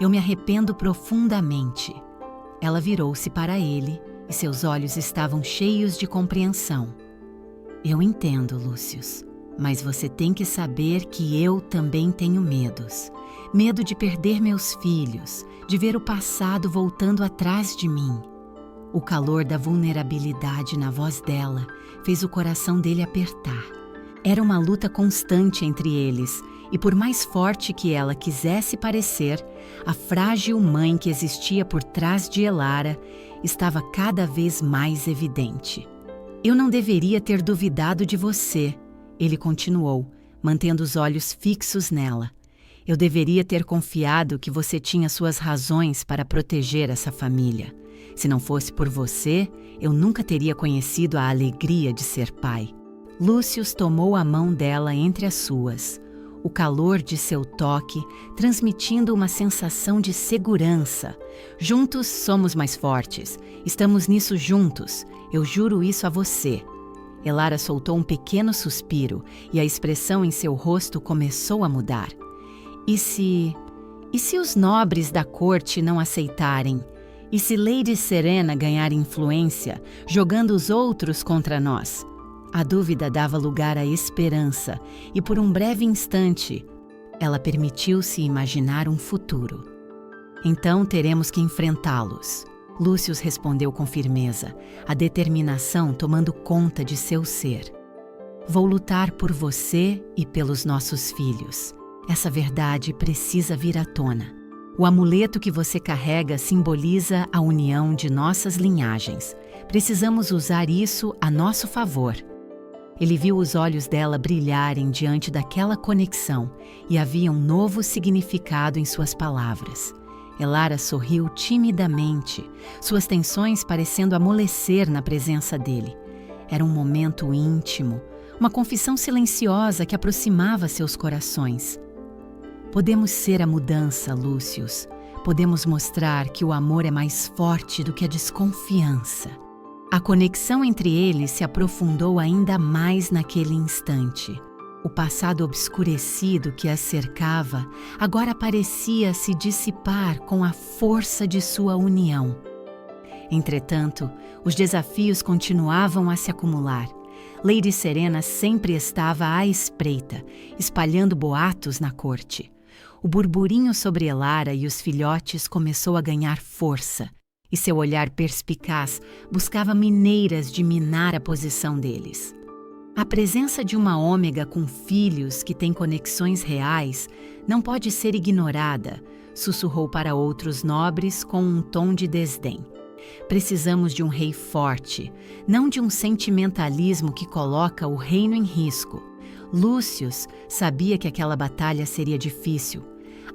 eu me arrependo profundamente. Ela virou-se para ele e seus olhos estavam cheios de compreensão. Eu entendo, Lúcius, mas você tem que saber que eu também tenho medos. Medo de perder meus filhos, de ver o passado voltando atrás de mim. O calor da vulnerabilidade na voz dela fez o coração dele apertar. Era uma luta constante entre eles, e por mais forte que ela quisesse parecer, a frágil mãe que existia por trás de Elara estava cada vez mais evidente. Eu não deveria ter duvidado de você, ele continuou, mantendo os olhos fixos nela. Eu deveria ter confiado que você tinha suas razões para proteger essa família. Se não fosse por você, eu nunca teria conhecido a alegria de ser pai. Lúcius tomou a mão dela entre as suas. O calor de seu toque, transmitindo uma sensação de segurança. Juntos somos mais fortes. Estamos nisso juntos. Eu juro isso a você. Elara soltou um pequeno suspiro e a expressão em seu rosto começou a mudar. E se os nobres da corte não aceitarem? E se Lady Serena ganhar influência, jogando os outros contra nós? A dúvida dava lugar à esperança, e por um breve instante, ela permitiu-se imaginar um futuro. Então teremos que enfrentá-los. Lúcius respondeu com firmeza, a determinação tomando conta de seu ser. Vou lutar por você e pelos nossos filhos. Essa verdade precisa vir à tona. O amuleto que você carrega simboliza a união de nossas linhagens. Precisamos usar isso a nosso favor. Ele viu os olhos dela brilharem diante daquela conexão e havia um novo significado em suas palavras. Elara sorriu timidamente, suas tensões parecendo amolecer na presença dele. Era um momento íntimo, uma confissão silenciosa que aproximava seus corações. Podemos ser a mudança, Lúcius. Podemos mostrar que o amor é mais forte do que a desconfiança. A conexão entre eles se aprofundou ainda mais naquele instante. O passado obscurecido que as cercava agora parecia se dissipar com a força de sua união. Entretanto, os desafios continuavam a se acumular. Lady Serena sempre estava à espreita, espalhando boatos na corte. O burburinho sobre Elara e os filhotes começou a ganhar força, e seu olhar perspicaz buscava maneiras de minar a posição deles. A presença de uma ômega com filhos que tem conexões reais não pode ser ignorada, sussurrou para outros nobres com um tom de desdém. Precisamos de um rei forte, não de um sentimentalismo que coloca o reino em risco. Lúcius sabia que aquela batalha seria difícil.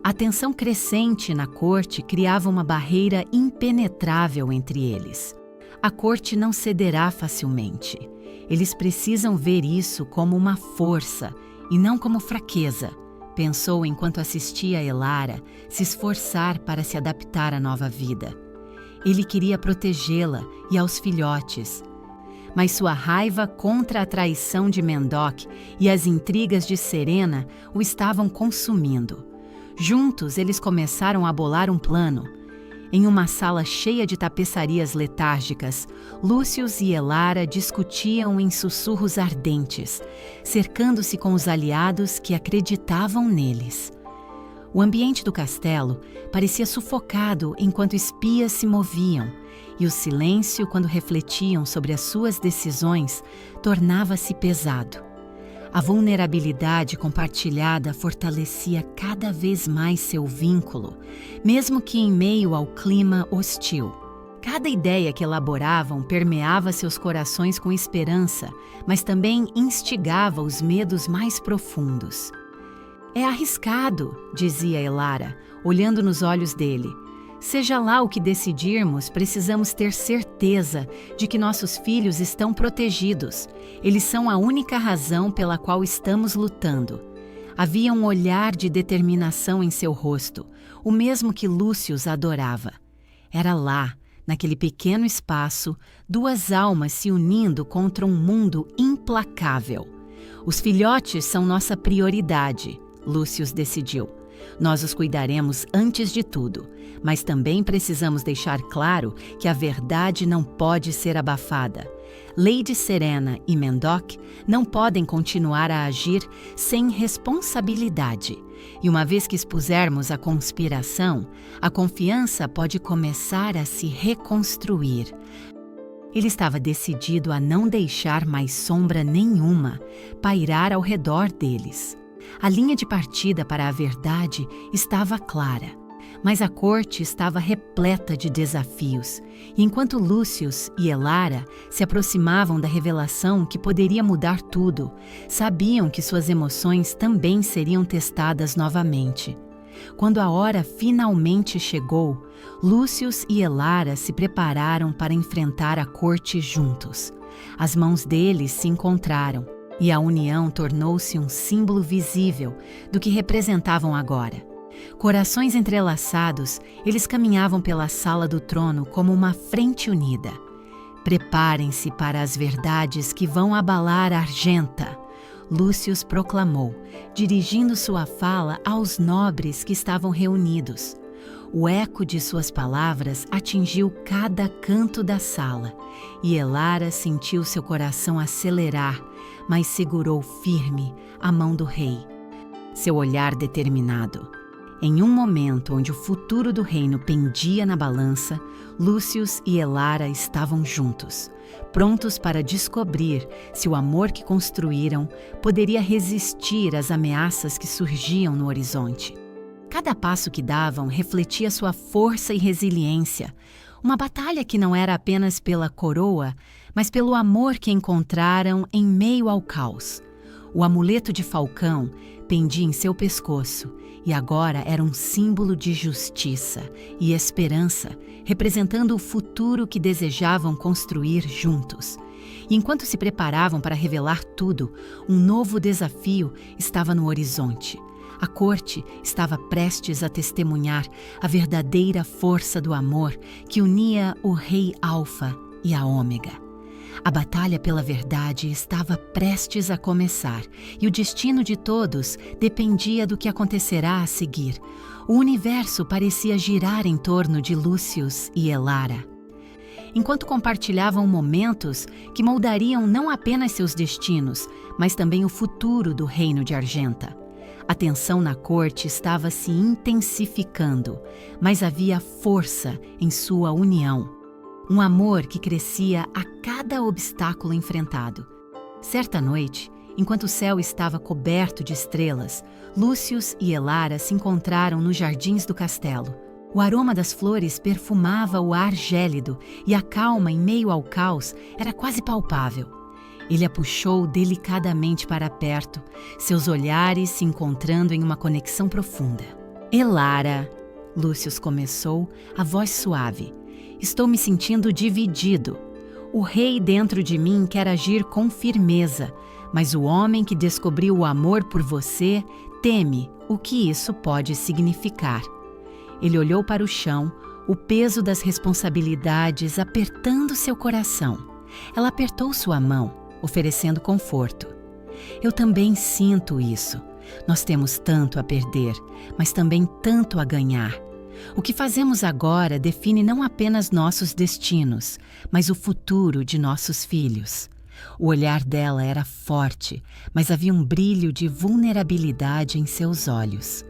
A tensão crescente na corte criava uma barreira impenetrável entre eles. A corte não cederá facilmente. Eles precisam ver isso como uma força e não como fraqueza, pensou enquanto assistia a Elara se esforçar para se adaptar à nova vida. Ele queria protegê-la e aos filhotes, mas sua raiva contra a traição de Mendoc e as intrigas de Serena o estavam consumindo. Juntos, eles começaram a bolar um plano. Em uma sala cheia de tapeçarias letárgicas, Lúcius e Elara discutiam em sussurros ardentes, cercando-se com os aliados que acreditavam neles. O ambiente do castelo parecia sufocado enquanto espias se moviam, e o silêncio, quando refletiam sobre as suas decisões, tornava-se pesado. A vulnerabilidade compartilhada fortalecia cada vez mais seu vínculo, mesmo que em meio ao clima hostil. Cada ideia que elaboravam permeava seus corações com esperança, mas também instigava os medos mais profundos. É arriscado, dizia Elara, olhando nos olhos dele. Seja lá o que decidirmos, precisamos ter certeza de que nossos filhos estão protegidos. Eles são a única razão pela qual estamos lutando. Havia um olhar de determinação em seu rosto, o mesmo que Lúcius adorava. Era lá, naquele pequeno espaço, duas almas se unindo contra um mundo implacável. Os filhotes são nossa prioridade, Lúcius decidiu. Nós os cuidaremos antes de tudo, mas também precisamos deixar claro que a verdade não pode ser abafada. Lady Serena e Mendoc não podem continuar a agir sem responsabilidade. E uma vez que expusermos a conspiração, a confiança pode começar a se reconstruir. Ele estava decidido a não deixar mais sombra nenhuma pairar ao redor deles. A linha de partida para a verdade estava clara, mas a corte estava repleta de desafios, e enquanto Lúcius e Elara se aproximavam da revelação que poderia mudar tudo, sabiam que suas emoções também seriam testadas novamente. Quando a hora finalmente chegou, Lúcius e Elara se prepararam para enfrentar a corte juntos. As mãos deles se encontraram, e a união tornou-se um símbolo visível do que representavam agora. Corações entrelaçados, eles caminhavam pela sala do trono como uma frente unida. Preparem-se para as verdades que vão abalar Argenta, Lúcius proclamou, dirigindo sua fala aos nobres que estavam reunidos. O eco de suas palavras atingiu cada canto da sala, e Elara sentiu seu coração acelerar, mas segurou firme a mão do rei. Seu olhar determinado. Em um momento onde o futuro do reino pendia na balança, Lúcius e Elara estavam juntos, prontos para descobrir se o amor que construíram poderia resistir às ameaças que surgiam no horizonte. Cada passo que davam refletia sua força e resiliência, uma batalha que não era apenas pela coroa, mas pelo amor que encontraram em meio ao caos. O amuleto de falcão pendia em seu pescoço e agora era um símbolo de justiça e esperança, representando o futuro que desejavam construir juntos. E enquanto se preparavam para revelar tudo, um novo desafio estava no horizonte. A corte estava prestes a testemunhar a verdadeira força do amor que unia o rei Alfa e a Ômega. A batalha pela verdade estava prestes a começar e o destino de todos dependia do que acontecerá a seguir. O universo parecia girar em torno de Lúcius e Elara. Enquanto compartilhavam momentos que moldariam não apenas seus destinos, mas também o futuro do reino de Argenta. A tensão na corte estava se intensificando, mas havia força em sua união. Um amor que crescia a cada obstáculo enfrentado. Certa noite, enquanto o céu estava coberto de estrelas, Lúcius e Elara se encontraram nos jardins do castelo. O aroma das flores perfumava o ar gélido e a calma em meio ao caos era quase palpável. Ele a puxou delicadamente para perto, seus olhares se encontrando em uma conexão profunda. Elara, Lúcius começou, a voz suave. Estou me sentindo dividido. O rei dentro de mim quer agir com firmeza, mas o homem que descobriu o amor por você teme o que isso pode significar. Ele olhou para o chão, o peso das responsabilidades apertando seu coração. Ela apertou sua mão, oferecendo conforto. Eu também sinto isso. Nós temos tanto a perder, mas também tanto a ganhar. O que fazemos agora define não apenas nossos destinos, mas o futuro de nossos filhos. O olhar dela era forte, mas havia um brilho de vulnerabilidade em seus olhos.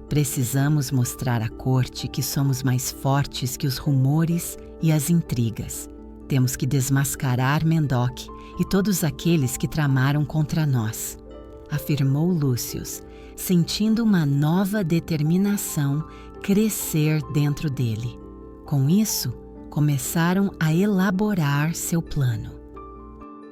Precisamos mostrar à corte que somos mais fortes que os rumores e as intrigas. Temos que desmascarar Mendoc e todos aqueles que tramaram contra nós, afirmou Lúcius, sentindo uma nova determinação crescer dentro dele. Com isso, começaram a elaborar seu plano.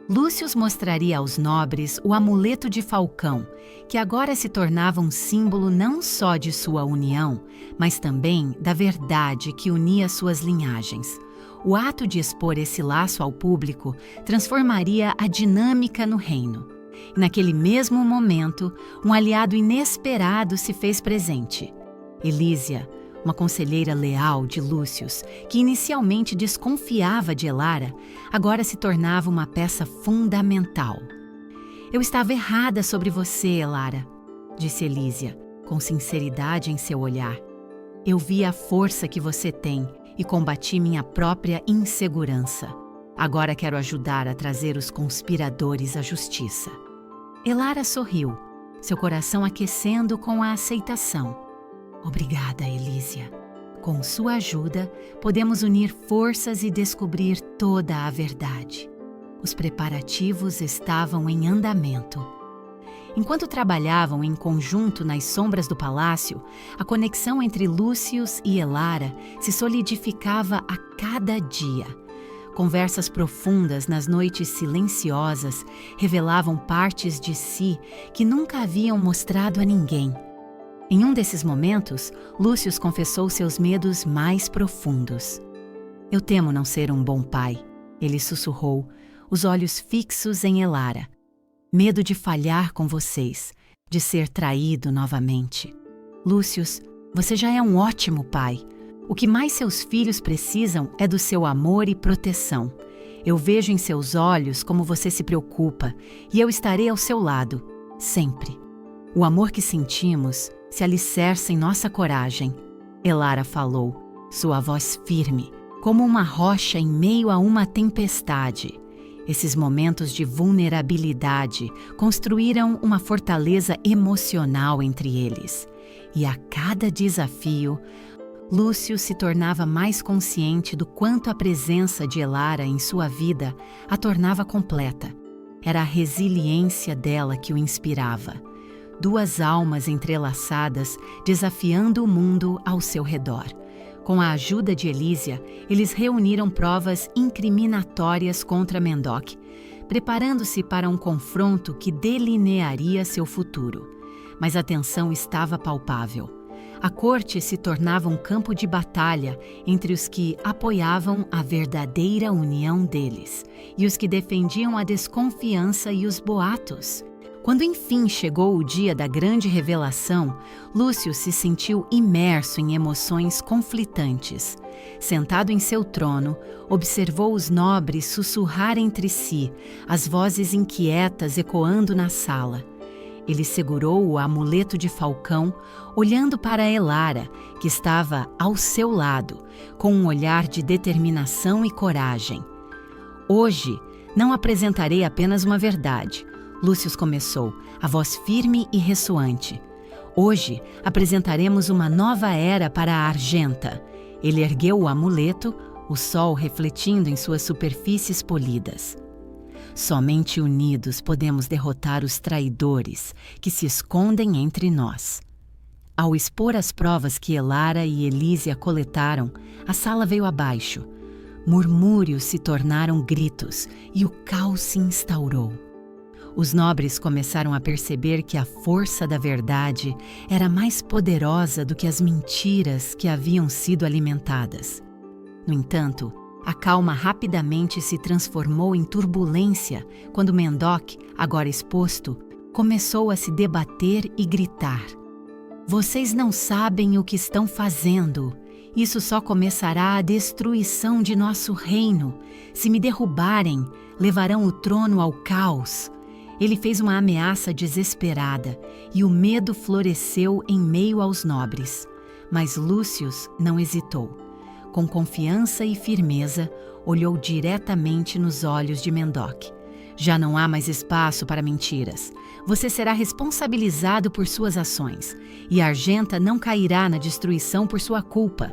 Lúcius mostraria aos nobres o amuleto de Falcão, que agora se tornava um símbolo não só de sua união, mas também da verdade que unia suas linhagens. O ato de expor esse laço ao público transformaria a dinâmica no reino. E naquele mesmo momento, um aliado inesperado se fez presente. Elísia, uma conselheira leal de Lúcius, que inicialmente desconfiava de Elara, agora se tornava uma peça fundamental. Eu estava errada sobre você, Elara, disse Elísia, com sinceridade em seu olhar. Eu vi a força que você tem e combati minha própria insegurança. Agora quero ajudar a trazer os conspiradores à justiça. Elara sorriu, seu coração aquecendo com a aceitação. Obrigada, Elísia. Com sua ajuda, podemos unir forças e descobrir toda a verdade. Os preparativos estavam em andamento. Enquanto trabalhavam em conjunto nas sombras do palácio, a conexão entre Lúcius e Elara se solidificava a cada dia. Conversas profundas nas noites silenciosas revelavam partes de si que nunca haviam mostrado a ninguém. Em um desses momentos, Lúcius confessou seus medos mais profundos. Eu temo não ser um bom pai, ele sussurrou, os olhos fixos em Elara. Medo de falhar com vocês, de ser traído novamente. Lúcius, você já é um ótimo pai. O que mais seus filhos precisam é do seu amor e proteção. Eu vejo em seus olhos como você se preocupa e eu estarei ao seu lado, sempre. O amor que sentimos se alicerça em nossa coragem. Elara falou, sua voz firme, como uma rocha em meio a uma tempestade. Esses momentos de vulnerabilidade construíram uma fortaleza emocional entre eles. E a cada desafio, Lúcio se tornava mais consciente do quanto a presença de Elara em sua vida a tornava completa. Era a resiliência dela que o inspirava. Duas almas entrelaçadas desafiando o mundo ao seu redor. Com a ajuda de Elísia, eles reuniram provas incriminatórias contra Mendoc, preparando-se para um confronto que delinearia seu futuro. Mas a tensão estava palpável. A corte se tornava um campo de batalha entre os que apoiavam a verdadeira união deles e os que defendiam a desconfiança e os boatos. Quando enfim chegou o dia da grande revelação, Lúcio se sentiu imerso em emoções conflitantes. Sentado em seu trono, observou os nobres sussurrar entre si, as vozes inquietas ecoando na sala. Ele segurou o amuleto de Falcão, olhando para Elara, que estava ao seu lado, com um olhar de determinação e coragem. Hoje, não apresentarei apenas uma verdade. Lúcio começou, a voz firme e ressoante. Hoje apresentaremos uma nova era para a Argenta. Ele ergueu o amuleto, o sol refletindo em suas superfícies polidas. Somente unidos podemos derrotar os traidores que se escondem entre nós. Ao expor as provas que Elara e Elísia coletaram, a sala veio abaixo. Murmúrios se tornaram gritos e o caos se instaurou. Os nobres começaram a perceber que a força da verdade era mais poderosa do que as mentiras que haviam sido alimentadas. No entanto, a calma rapidamente se transformou em turbulência quando Mendoc, agora exposto, começou a se debater e gritar. Vocês não sabem o que estão fazendo. Isso só começará a destruição de nosso reino. Se me derrubarem, levarão o trono ao caos. Ele fez uma ameaça desesperada e o medo floresceu em meio aos nobres. Mas Lúcius não hesitou. Com confiança e firmeza, olhou diretamente nos olhos de Mendoc. Já não há mais espaço para mentiras. Você será responsabilizado por suas ações, e a Argenta não cairá na destruição por sua culpa.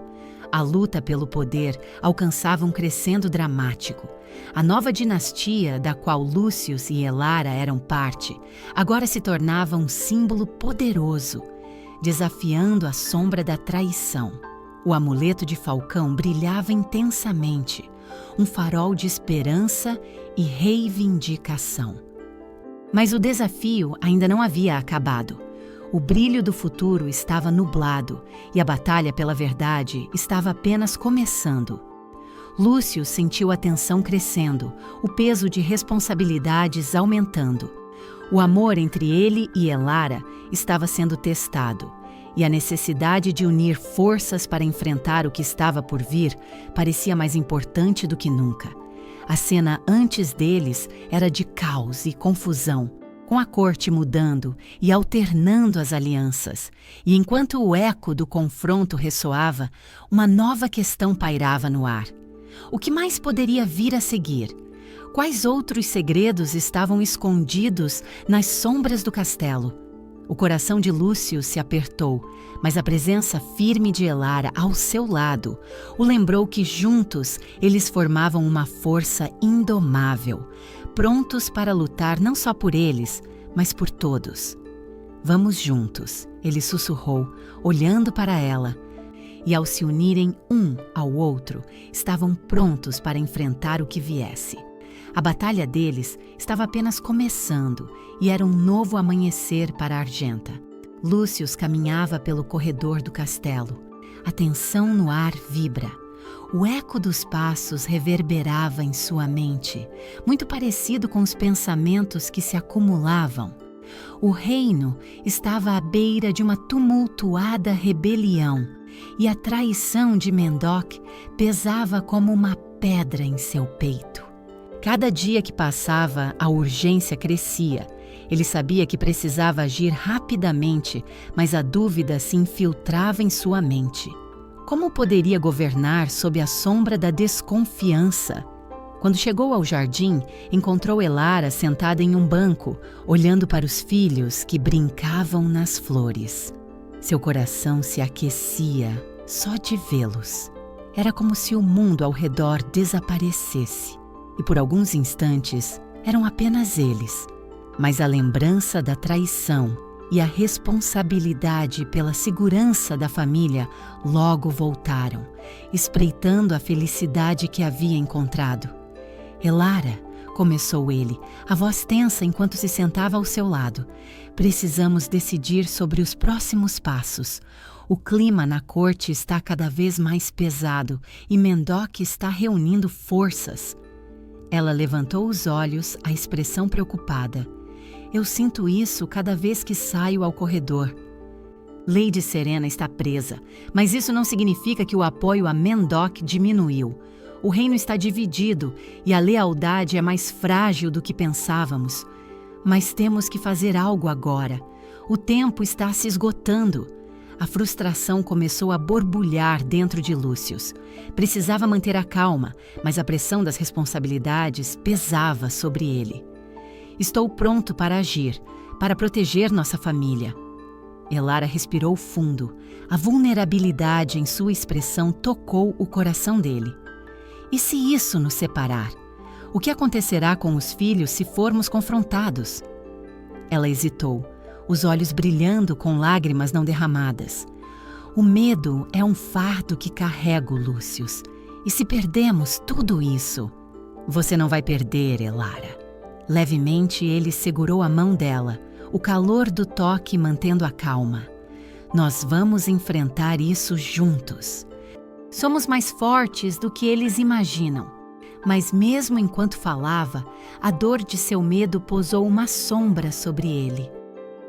A luta pelo poder alcançava um crescendo dramático. A nova dinastia, da qual Lúcius e Elara eram parte, agora se tornava um símbolo poderoso, desafiando a sombra da traição. O amuleto de Falcão brilhava intensamente, um farol de esperança e reivindicação. Mas o desafio ainda não havia acabado. O brilho do futuro estava nublado e a batalha pela verdade estava apenas começando. Lúcio sentiu a tensão crescendo, o peso de responsabilidades aumentando. O amor entre ele e Elara estava sendo testado, e a necessidade de unir forças para enfrentar o que estava por vir parecia mais importante do que nunca. A cena antes deles era de caos e confusão, com a corte mudando e alternando as alianças. E enquanto o eco do confronto ressoava, uma nova questão pairava no ar. O que mais poderia vir a seguir? Quais outros segredos estavam escondidos nas sombras do castelo? O coração de Lúcio se apertou, mas a presença firme de Elara ao seu lado o lembrou que juntos eles formavam uma força indomável, prontos para lutar não só por eles, mas por todos. Vamos juntos, ele sussurrou, olhando para ela. E ao se unirem um ao outro, estavam prontos para enfrentar o que viesse. A batalha deles estava apenas começando e era um novo amanhecer para a Argenta. Lúcius caminhava pelo corredor do castelo. A tensão no ar vibra. O eco dos passos reverberava em sua mente, muito parecido com os pensamentos que se acumulavam. O reino estava à beira de uma tumultuada rebelião, e a traição de Mendoc pesava como uma pedra em seu peito. Cada dia que passava, a urgência crescia. Ele sabia que precisava agir rapidamente, mas a dúvida se infiltrava em sua mente. Como poderia governar sob a sombra da desconfiança? Quando chegou ao jardim, encontrou Elara sentada em um banco, olhando para os filhos que brincavam nas flores. Seu coração se aquecia só de vê-los. Era como se o mundo ao redor desaparecesse. E por alguns instantes eram apenas eles. Mas a lembrança da traição e a responsabilidade pela segurança da família logo voltaram, espreitando a felicidade que havia encontrado. Elara, começou ele, a voz tensa enquanto se sentava ao seu lado. Precisamos decidir sobre os próximos passos. O clima na corte está cada vez mais pesado e Mendoc está reunindo forças. Ela levantou os olhos, a expressão preocupada. Eu sinto isso cada vez que saio ao corredor. Lady Serena está presa, mas isso não significa que o apoio a Mendoc diminuiu. O reino está dividido e a lealdade é mais frágil do que pensávamos. Mas temos que fazer algo agora. O tempo está se esgotando. A frustração começou a borbulhar dentro de Lúcius. Precisava manter a calma, mas a pressão das responsabilidades pesava sobre ele. Estou pronto para agir, para proteger nossa família. Elara respirou fundo. A vulnerabilidade em sua expressão tocou o coração dele. E se isso nos separar? O que acontecerá com os filhos se formos confrontados? Ela hesitou, os olhos brilhando com lágrimas não derramadas. O medo é um fardo que carrego, Lúcius. E se perdemos tudo isso? Você não vai perder, Elara. Levemente ele segurou a mão dela, o calor do toque mantendo a calma. Nós vamos enfrentar isso juntos. Somos mais fortes do que eles imaginam. Mas mesmo enquanto falava, a dor de seu medo posou uma sombra sobre ele.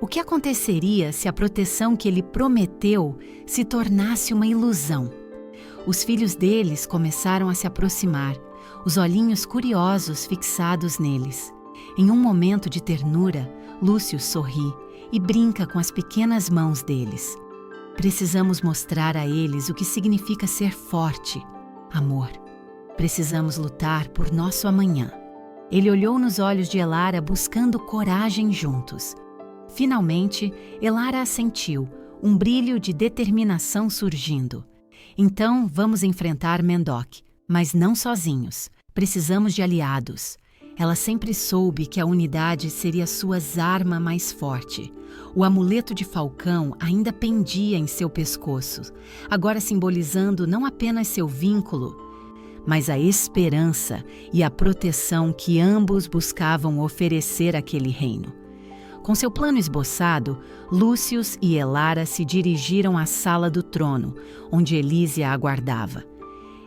O que aconteceria se a proteção que ele prometeu se tornasse uma ilusão? Os filhos deles começaram a se aproximar, os olhinhos curiosos fixados neles. Em um momento de ternura, Lúcio sorri e brinca com as pequenas mãos deles. Precisamos mostrar a eles o que significa ser forte, amor. Precisamos lutar por nosso amanhã. Ele olhou nos olhos de Elara buscando coragem juntos. Finalmente, Elara assentiu, um brilho de determinação surgindo. Então, vamos enfrentar Mendoc, mas não sozinhos. Precisamos de aliados. Ela sempre soube que a unidade seria sua arma mais forte. O amuleto de falcão ainda pendia em seu pescoço, agora simbolizando não apenas seu vínculo, mas a esperança e a proteção que ambos buscavam oferecer àquele reino. Com seu plano esboçado, Lúcius e Elara se dirigiram à sala do trono, onde Elísia aguardava.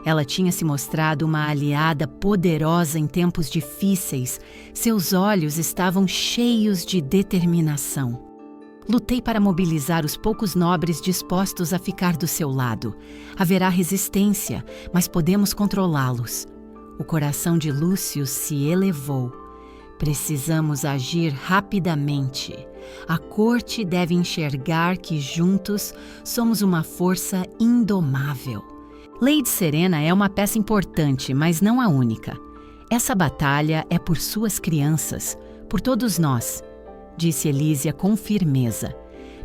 Ela tinha se mostrado uma aliada poderosa em tempos difíceis. Seus olhos estavam cheios de determinação. Lutei para mobilizar os poucos nobres dispostos a ficar do seu lado. Haverá resistência, mas podemos controlá-los. O coração de Lúcio se elevou. Precisamos agir rapidamente. A corte deve enxergar que juntos somos uma força indomável. Lady Serena é uma peça importante, mas não a única. Essa batalha é por suas crianças, por todos nós, disse Elísia com firmeza.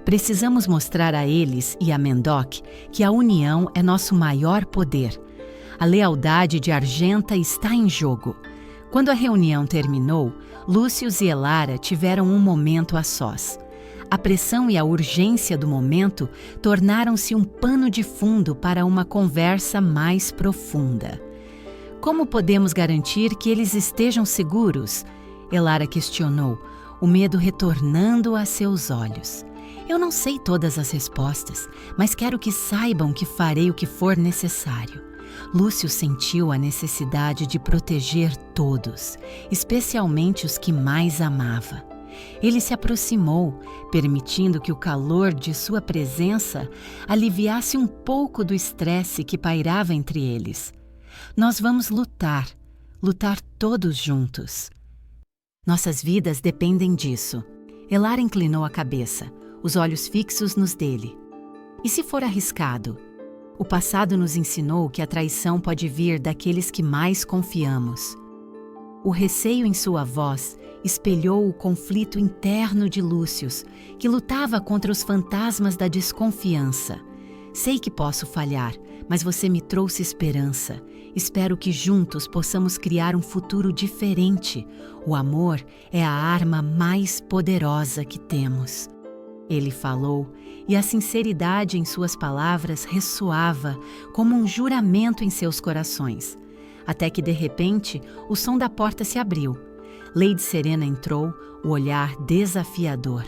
Precisamos mostrar a eles e a Mendoc que a união é nosso maior poder. A lealdade de Argenta está em jogo. Quando a reunião terminou, Lúcius e Elara tiveram um momento a sós. A pressão e a urgência do momento tornaram-se um pano de fundo para uma conversa mais profunda. Como podemos garantir que eles estejam seguros? Elara questionou, o medo retornando a seus olhos. Eu não sei todas as respostas, mas quero que saibam que farei o que for necessário. Lúcio sentiu a necessidade de proteger todos, especialmente os que mais amava. Ele se aproximou, permitindo que o calor de sua presença aliviasse um pouco do estresse que pairava entre eles. Nós vamos lutar todos juntos. Nossas vidas dependem disso. Elara inclinou a cabeça, os olhos fixos nos dele. E se for arriscado? O passado nos ensinou que a traição pode vir daqueles que mais confiamos. O receio em sua voz espelhou o conflito interno de Lúcius, que lutava contra os fantasmas da desconfiança. Sei que posso falhar, mas você me trouxe esperança. Espero que juntos possamos criar um futuro diferente. O amor é a arma mais poderosa que temos. Ele falou, e a sinceridade em suas palavras ressoava como um juramento em seus corações. Até que, de repente, o som da porta se abriu. Lady Serena entrou, o olhar desafiador.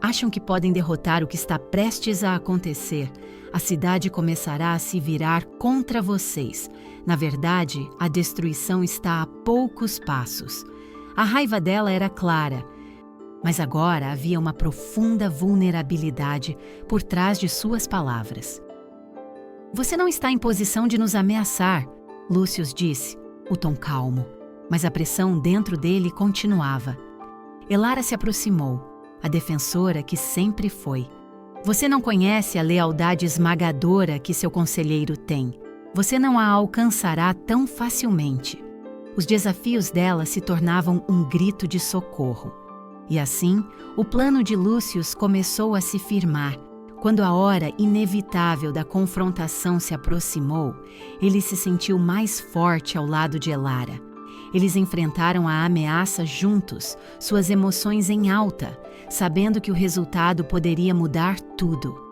Acham que podem derrotar o que está prestes a acontecer. A cidade começará a se virar contra vocês. Na verdade, a destruição está a poucos passos. A raiva dela era clara, mas agora havia uma profunda vulnerabilidade por trás de suas palavras. Você não está em posição de nos ameaçar, Lúcius disse, o tom calmo, mas a pressão dentro dele continuava. Elara se aproximou, a defensora que sempre foi. Você não conhece a lealdade esmagadora que seu conselheiro tem. Você não a alcançará tão facilmente. Os desafios dela se tornavam um grito de socorro. E assim, o plano de Lúcio começou a se firmar. Quando a hora inevitável da confrontação se aproximou, ele se sentiu mais forte ao lado de Elara. Eles enfrentaram a ameaça juntos, suas emoções em alta, sabendo que o resultado poderia mudar tudo.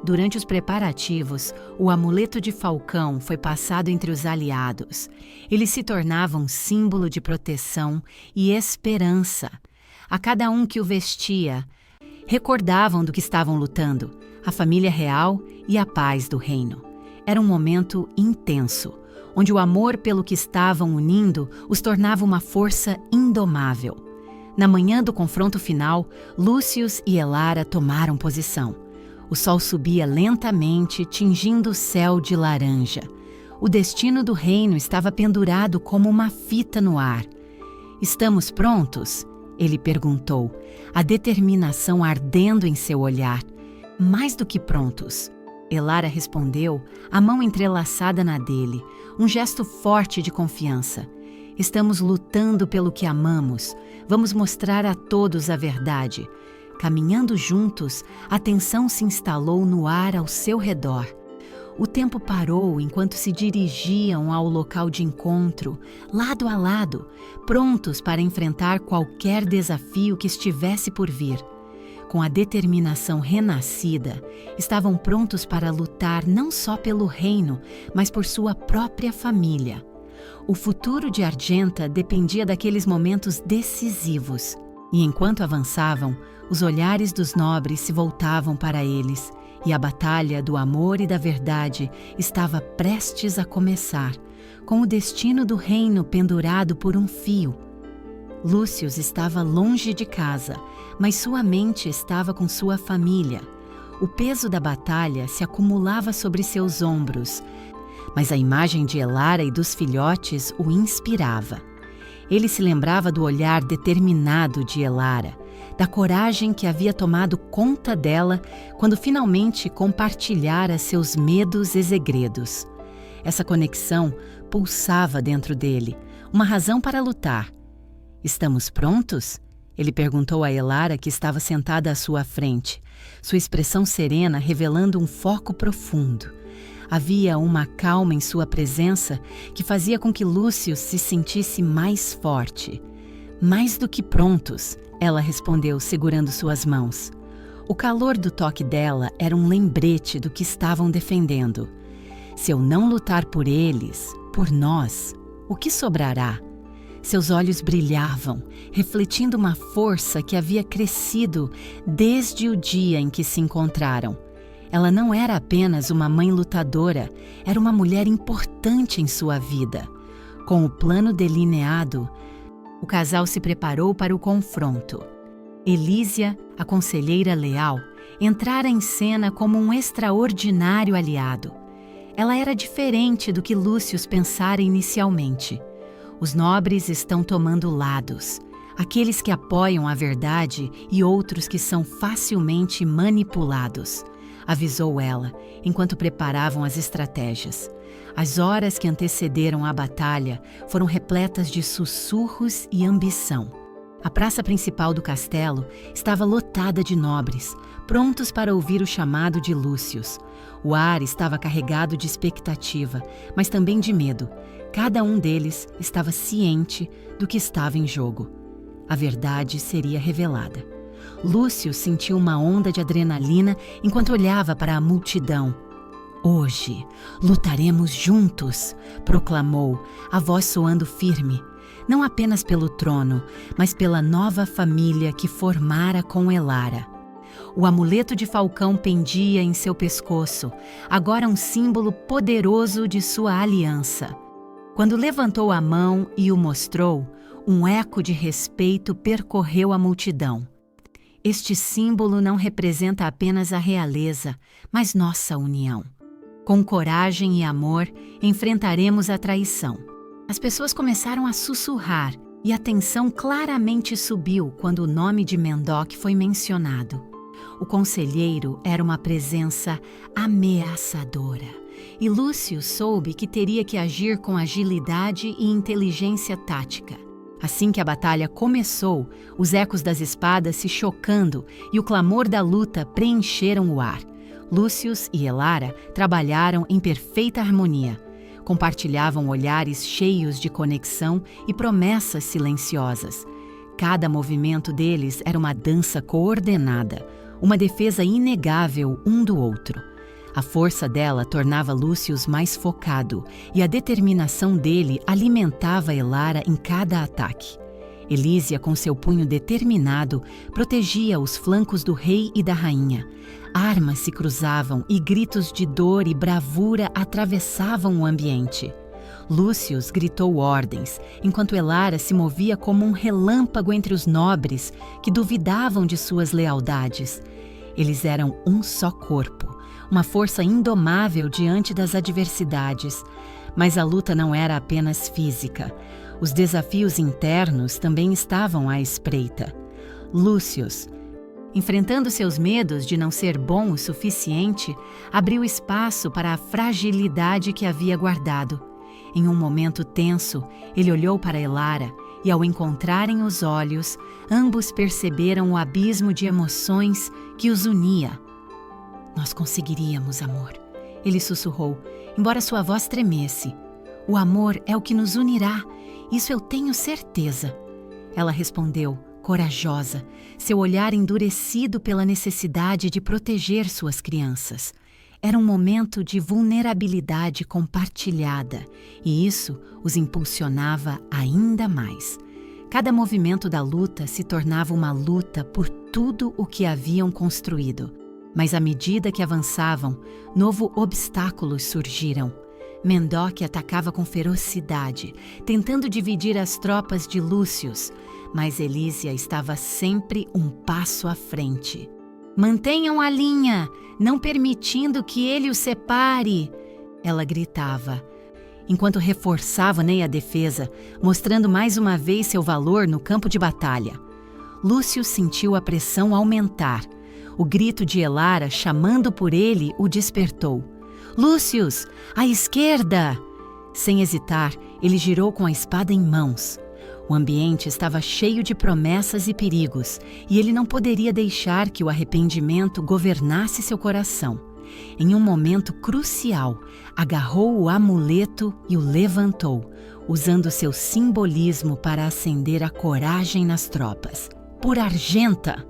Durante os preparativos, o amuleto de falcão foi passado entre os aliados. Ele se tornava um símbolo de proteção e esperança. A cada um que o vestia, recordavam do que estavam lutando, a família real e a paz do reino. Era um momento intenso, onde o amor pelo que estavam unindo os tornava uma força indomável. Na manhã do confronto final, Lúcio e Elara tomaram posição. O sol subia lentamente, tingindo o céu de laranja. O destino do reino estava pendurado como uma fita no ar. "Estamos prontos?" ele perguntou, a determinação ardendo em seu olhar. "Mais do que prontos." Elara respondeu, a mão entrelaçada na dele, um gesto forte de confiança. "Estamos lutando pelo que amamos. Vamos mostrar a todos a verdade." Caminhando juntos, a tensão se instalou no ar ao seu redor. O tempo parou enquanto se dirigiam ao local de encontro, lado a lado, prontos para enfrentar qualquer desafio que estivesse por vir. Com a determinação renascida, estavam prontos para lutar não só pelo reino, mas por sua própria família. O futuro de Argenta dependia daqueles momentos decisivos. E enquanto avançavam, os olhares dos nobres se voltavam para eles, e a batalha do amor e da verdade estava prestes a começar, com o destino do reino pendurado por um fio. Lúcio estava longe de casa, mas sua mente estava com sua família. O peso da batalha se acumulava sobre seus ombros, mas a imagem de Elara e dos filhotes o inspirava. Ele se lembrava do olhar determinado de Elara, da coragem que havia tomado conta dela quando finalmente compartilhara seus medos e segredos. Essa conexão pulsava dentro dele, uma razão para lutar. "Estamos prontos?" ele perguntou a Elara, que estava sentada à sua frente, sua expressão serena revelando um foco profundo. Havia uma calma em sua presença que fazia com que Lúcio se sentisse mais forte. "Mais do que prontos", ela respondeu, segurando suas mãos. O calor do toque dela era um lembrete do que estavam defendendo. "Se eu não lutar por eles, por nós, o que sobrará?" Seus olhos brilhavam, refletindo uma força que havia crescido desde o dia em que se encontraram. Ela não era apenas uma mãe lutadora, era uma mulher importante em sua vida. Com o plano delineado, o casal se preparou para o confronto. Elísia, a conselheira leal, entrara em cena como um extraordinário aliado. Ela era diferente do que Lúcio pensara inicialmente. Os nobres estão tomando lados, aqueles que apoiam a verdade e outros que são facilmente manipulados, avisou ela, enquanto preparavam as estratégias. As horas que antecederam a batalha foram repletas de sussurros e ambição. A praça principal do castelo estava lotada de nobres, prontos para ouvir o chamado de Lúcio. O ar estava carregado de expectativa, mas também de medo. Cada um deles estava ciente do que estava em jogo. A verdade seria revelada. Lúcio sentiu uma onda de adrenalina enquanto olhava para a multidão. "Hoje lutaremos juntos", proclamou, a voz soando firme, não apenas pelo trono, mas pela nova família que formara com Elara. O amuleto de falcão pendia em seu pescoço, agora um símbolo poderoso de sua aliança. Quando levantou a mão e o mostrou, um eco de respeito percorreu a multidão. Este símbolo não representa apenas a realeza, mas nossa união. Com coragem e amor, enfrentaremos a traição. As pessoas começaram a sussurrar e a tensão claramente subiu quando o nome de Mendoc foi mencionado. O conselheiro era uma presença ameaçadora, e Lúcio soube que teria que agir com agilidade e inteligência tática. Assim que a batalha começou, os ecos das espadas se chocando e o clamor da luta preencheram o ar. Lúcius e Elara trabalharam em perfeita harmonia. Compartilhavam olhares cheios de conexão e promessas silenciosas. Cada movimento deles era uma dança coordenada, uma defesa inegável um do outro. A força dela tornava Lúcius mais focado e a determinação dele alimentava Elara em cada ataque. Elísia, com seu punho determinado, protegia os flancos do rei e da rainha. Armas se cruzavam e gritos de dor e bravura atravessavam o ambiente. Lúcius gritou ordens, enquanto Elara se movia como um relâmpago entre os nobres que duvidavam de suas lealdades. Eles eram um só corpo, uma força indomável diante das adversidades. Mas a luta não era apenas física. Os desafios internos também estavam à espreita. Lúcius, enfrentando seus medos de não ser bom o suficiente, abriu espaço para a fragilidade que havia guardado. Em um momento tenso, ele olhou para Elara e, ao encontrarem os olhos, ambos perceberam o abismo de emoções que os unia. "Nós conseguiríamos, amor", ele sussurrou, embora sua voz tremesse. "O amor é o que nos unirá, isso eu tenho certeza." Ela respondeu, corajosa, seu olhar endurecido pela necessidade de proteger suas crianças. Era um momento de vulnerabilidade compartilhada, e isso os impulsionava ainda mais. Cada movimento da luta se tornava uma luta por tudo o que haviam construído. Mas à medida que avançavam, novos obstáculos surgiram. Mendoc atacava com ferocidade, tentando dividir as tropas de Lúcius, mas Elísia estava sempre um passo à frente. "Mantenham a linha, não permitindo que ele os separe", ela gritava, enquanto reforçava Ney a defesa, mostrando mais uma vez seu valor no campo de batalha. Lúcius sentiu a pressão aumentar. O grito de Elara, chamando por ele, o despertou. "Lúcius, à esquerda!" Sem hesitar, ele girou com a espada em mãos. O ambiente estava cheio de promessas e perigos, e ele não poderia deixar que o arrependimento governasse seu coração. Em um momento crucial, agarrou o amuleto e o levantou, usando seu simbolismo para acender a coragem nas tropas. "Por Argenta!"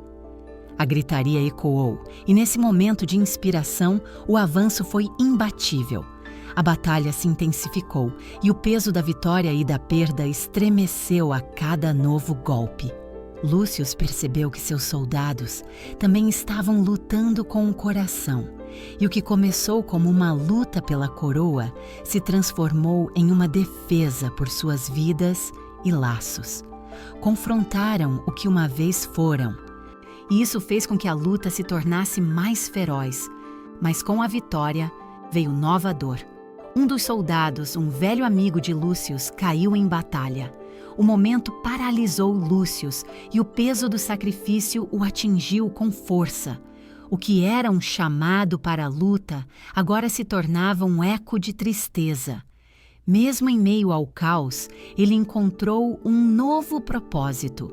A gritaria ecoou, e nesse momento de inspiração, o avanço foi imbatível. A batalha se intensificou, e o peso da vitória e da perda estremeceu a cada novo golpe. Lúcius percebeu que seus soldados também estavam lutando com o coração, e o que começou como uma luta pela coroa se transformou em uma defesa por suas vidas e laços. Confrontaram o que uma vez foram, e isso fez com que a luta se tornasse mais feroz. Mas com a vitória veio nova dor. Um dos soldados, um velho amigo de Lúcius, caiu em batalha. O momento paralisou Lúcius e o peso do sacrifício o atingiu com força. O que era um chamado para a luta agora se tornava um eco de tristeza. Mesmo em meio ao caos, ele encontrou um novo propósito: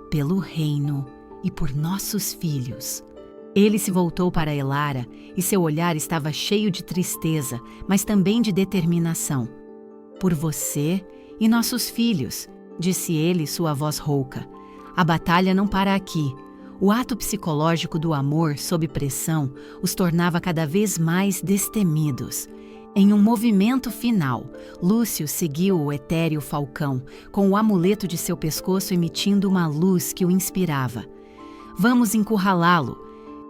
pelo reino e por nossos filhos. Ele se voltou para Elara e seu olhar estava cheio de tristeza, mas também de determinação. "Por você e nossos filhos", disse ele, sua voz rouca. "A batalha não para aqui." O ato psicológico do amor sob pressão os tornava cada vez mais destemidos. Em um movimento final, Lúcio seguiu o etéreo falcão, com o amuleto de seu pescoço emitindo uma luz que o inspirava. "Vamos encurralá-lo",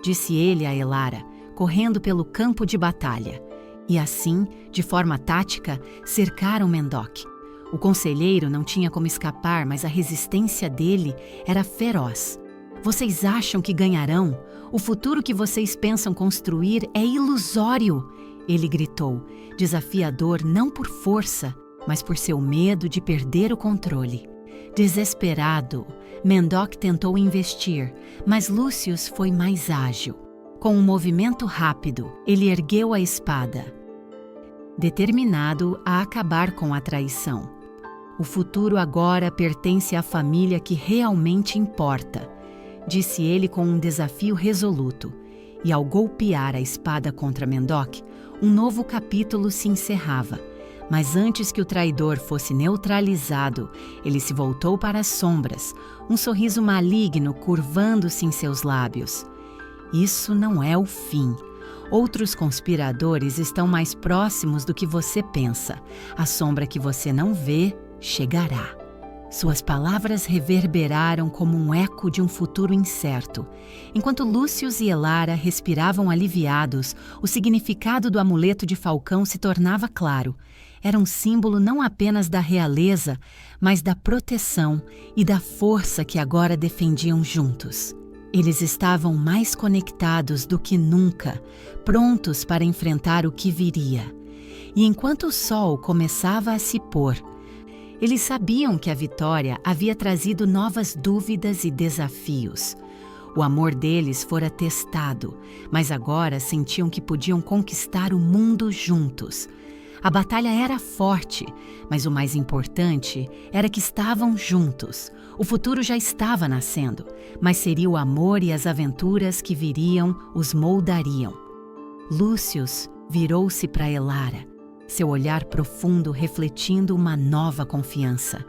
disse ele a Elara, correndo pelo campo de batalha. E assim, de forma tática, cercaram Mendoc. O conselheiro não tinha como escapar, mas a resistência dele era feroz. "Vocês acham que ganharão? O futuro que vocês pensam construir é ilusório", ele gritou, desafiador não por força, mas por seu medo de perder o controle. Desesperado, Mendoc tentou investir, mas Lúcius foi mais ágil. Com um movimento rápido, ele ergueu a espada, determinado a acabar com a traição. O futuro agora pertence à família que realmente importa, disse ele com um desafio resoluto. E ao golpear a espada contra Mendoc, um novo capítulo se encerrava. Mas antes que o traidor fosse neutralizado, ele se voltou para as sombras, um sorriso maligno curvando-se em seus lábios. Isso não é o fim. Outros conspiradores estão mais próximos do que você pensa. A sombra que você não vê chegará. Suas palavras reverberaram como um eco de um futuro incerto. Enquanto Lúcius e Elara respiravam aliviados, o significado do amuleto de Falcão se tornava claro. Era um símbolo não apenas da realeza, mas da proteção e da força que agora defendiam juntos. Eles estavam mais conectados do que nunca, prontos para enfrentar o que viria. E enquanto o sol começava a se pôr, eles sabiam que a vitória havia trazido novas dúvidas e desafios. O amor deles fora testado, mas agora sentiam que podiam conquistar o mundo juntos. A batalha era forte, mas o mais importante era que estavam juntos. O futuro já estava nascendo, mas seria o amor e as aventuras que viriam os moldariam. Lúcius virou-se para Elara, seu olhar profundo refletindo uma nova confiança.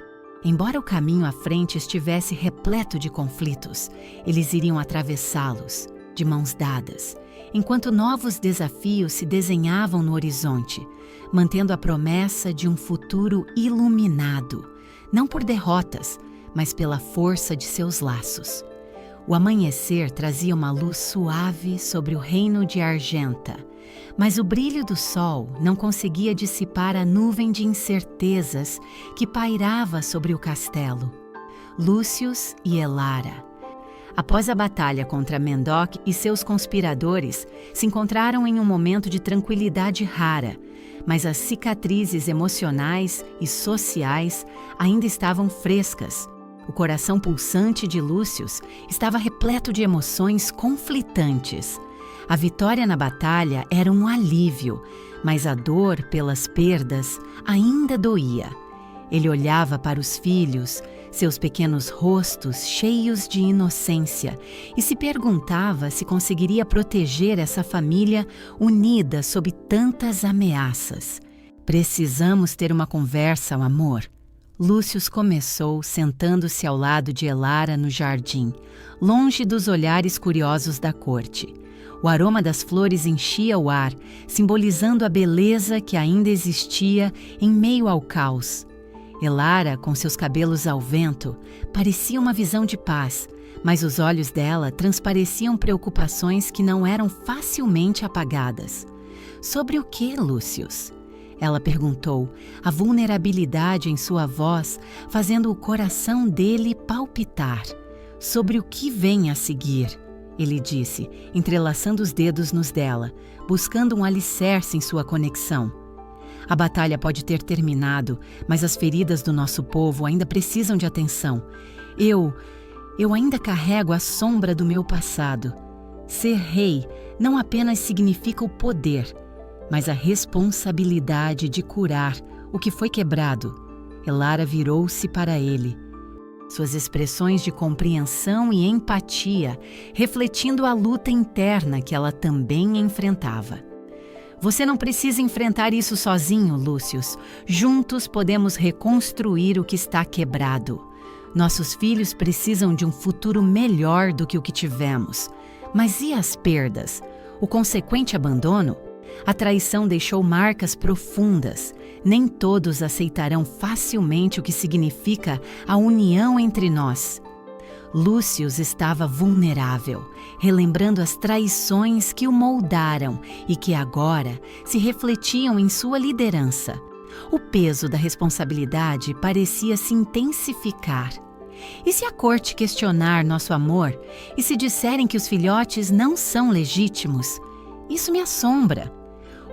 Embora o caminho à frente estivesse repleto de conflitos, eles iriam atravessá-los, de mãos dadas, enquanto novos desafios se desenhavam no horizonte, mantendo a promessa de um futuro iluminado, não por derrotas, mas pela força de seus laços. O amanhecer trazia uma luz suave sobre o reino de Argenta, mas o brilho do sol não conseguia dissipar a nuvem de incertezas que pairava sobre o castelo. Lúcius e Elara. Após a batalha contra Mendoc e seus conspiradores, se encontraram em um momento de tranquilidade rara, mas as cicatrizes emocionais e sociais ainda estavam frescas. O coração pulsante de Lúcius estava repleto de emoções conflitantes. A vitória na batalha era um alívio, mas a dor pelas perdas ainda doía. Ele olhava para os filhos, seus pequenos rostos cheios de inocência, e se perguntava se conseguiria proteger essa família unida sob tantas ameaças. Precisamos ter uma conversa, amor. Lúcius começou sentando-se ao lado de Elara no jardim, longe dos olhares curiosos da corte. O aroma das flores enchia o ar, simbolizando a beleza que ainda existia em meio ao caos. Elara, com seus cabelos ao vento, parecia uma visão de paz, mas os olhos dela transpareciam preocupações que não eram facilmente apagadas. Sobre o que, Lúcius? Ela perguntou, a vulnerabilidade em sua voz fazendo o coração dele palpitar. Sobre o que vem a seguir? Ele disse, entrelaçando os dedos nos dela, buscando um alicerce em sua conexão. A batalha pode ter terminado, mas as feridas do nosso povo ainda precisam de atenção. Eu ainda carrego a sombra do meu passado. Ser rei não apenas significa o poder, mas a responsabilidade de curar o que foi quebrado. Elara virou-se para ele. Suas expressões de compreensão e empatia, refletindo a luta interna que ela também enfrentava. Você não precisa enfrentar isso sozinho, Lúcius. Juntos podemos reconstruir o que está quebrado. Nossos filhos precisam de um futuro melhor do que o que tivemos. Mas e as perdas? O consequente abandono? A traição deixou marcas profundas. Nem todos aceitarão facilmente o que significa a união entre nós. Lúcius estava vulnerável, relembrando as traições que o moldaram e que agora se refletiam em sua liderança. O peso da responsabilidade parecia se intensificar. E se a corte questionar nosso amor e se disserem que os filhotes não são legítimos? Isso me assombra.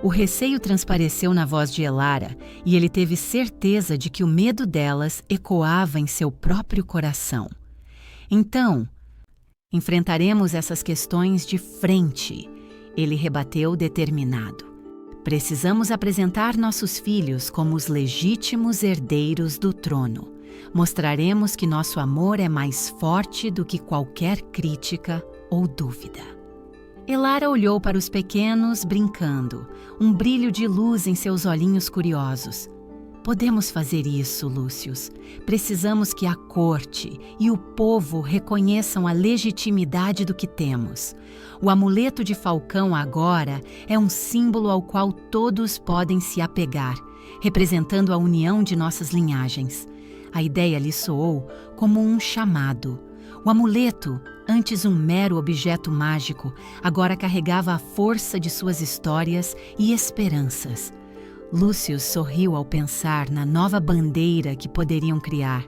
O receio transpareceu na voz de Elara e ele teve certeza de que o medo delas ecoava em seu próprio coração. Então, enfrentaremos essas questões de frente, ele rebateu determinado. Precisamos apresentar nossos filhos como os legítimos herdeiros do trono. Mostraremos que nosso amor é mais forte do que qualquer crítica ou dúvida. Elara olhou para os pequenos brincando, um brilho de luz em seus olhinhos curiosos. Podemos fazer isso, Lúcius. Precisamos que a corte e o povo reconheçam a legitimidade do que temos. O amuleto de Falcão agora é um símbolo ao qual todos podem se apegar, representando a união de nossas linhagens. A ideia lhe soou como um chamado. O amuleto, antes um mero objeto mágico, agora carregava a força de suas histórias e esperanças. Lúcius sorriu ao pensar na nova bandeira que poderiam criar,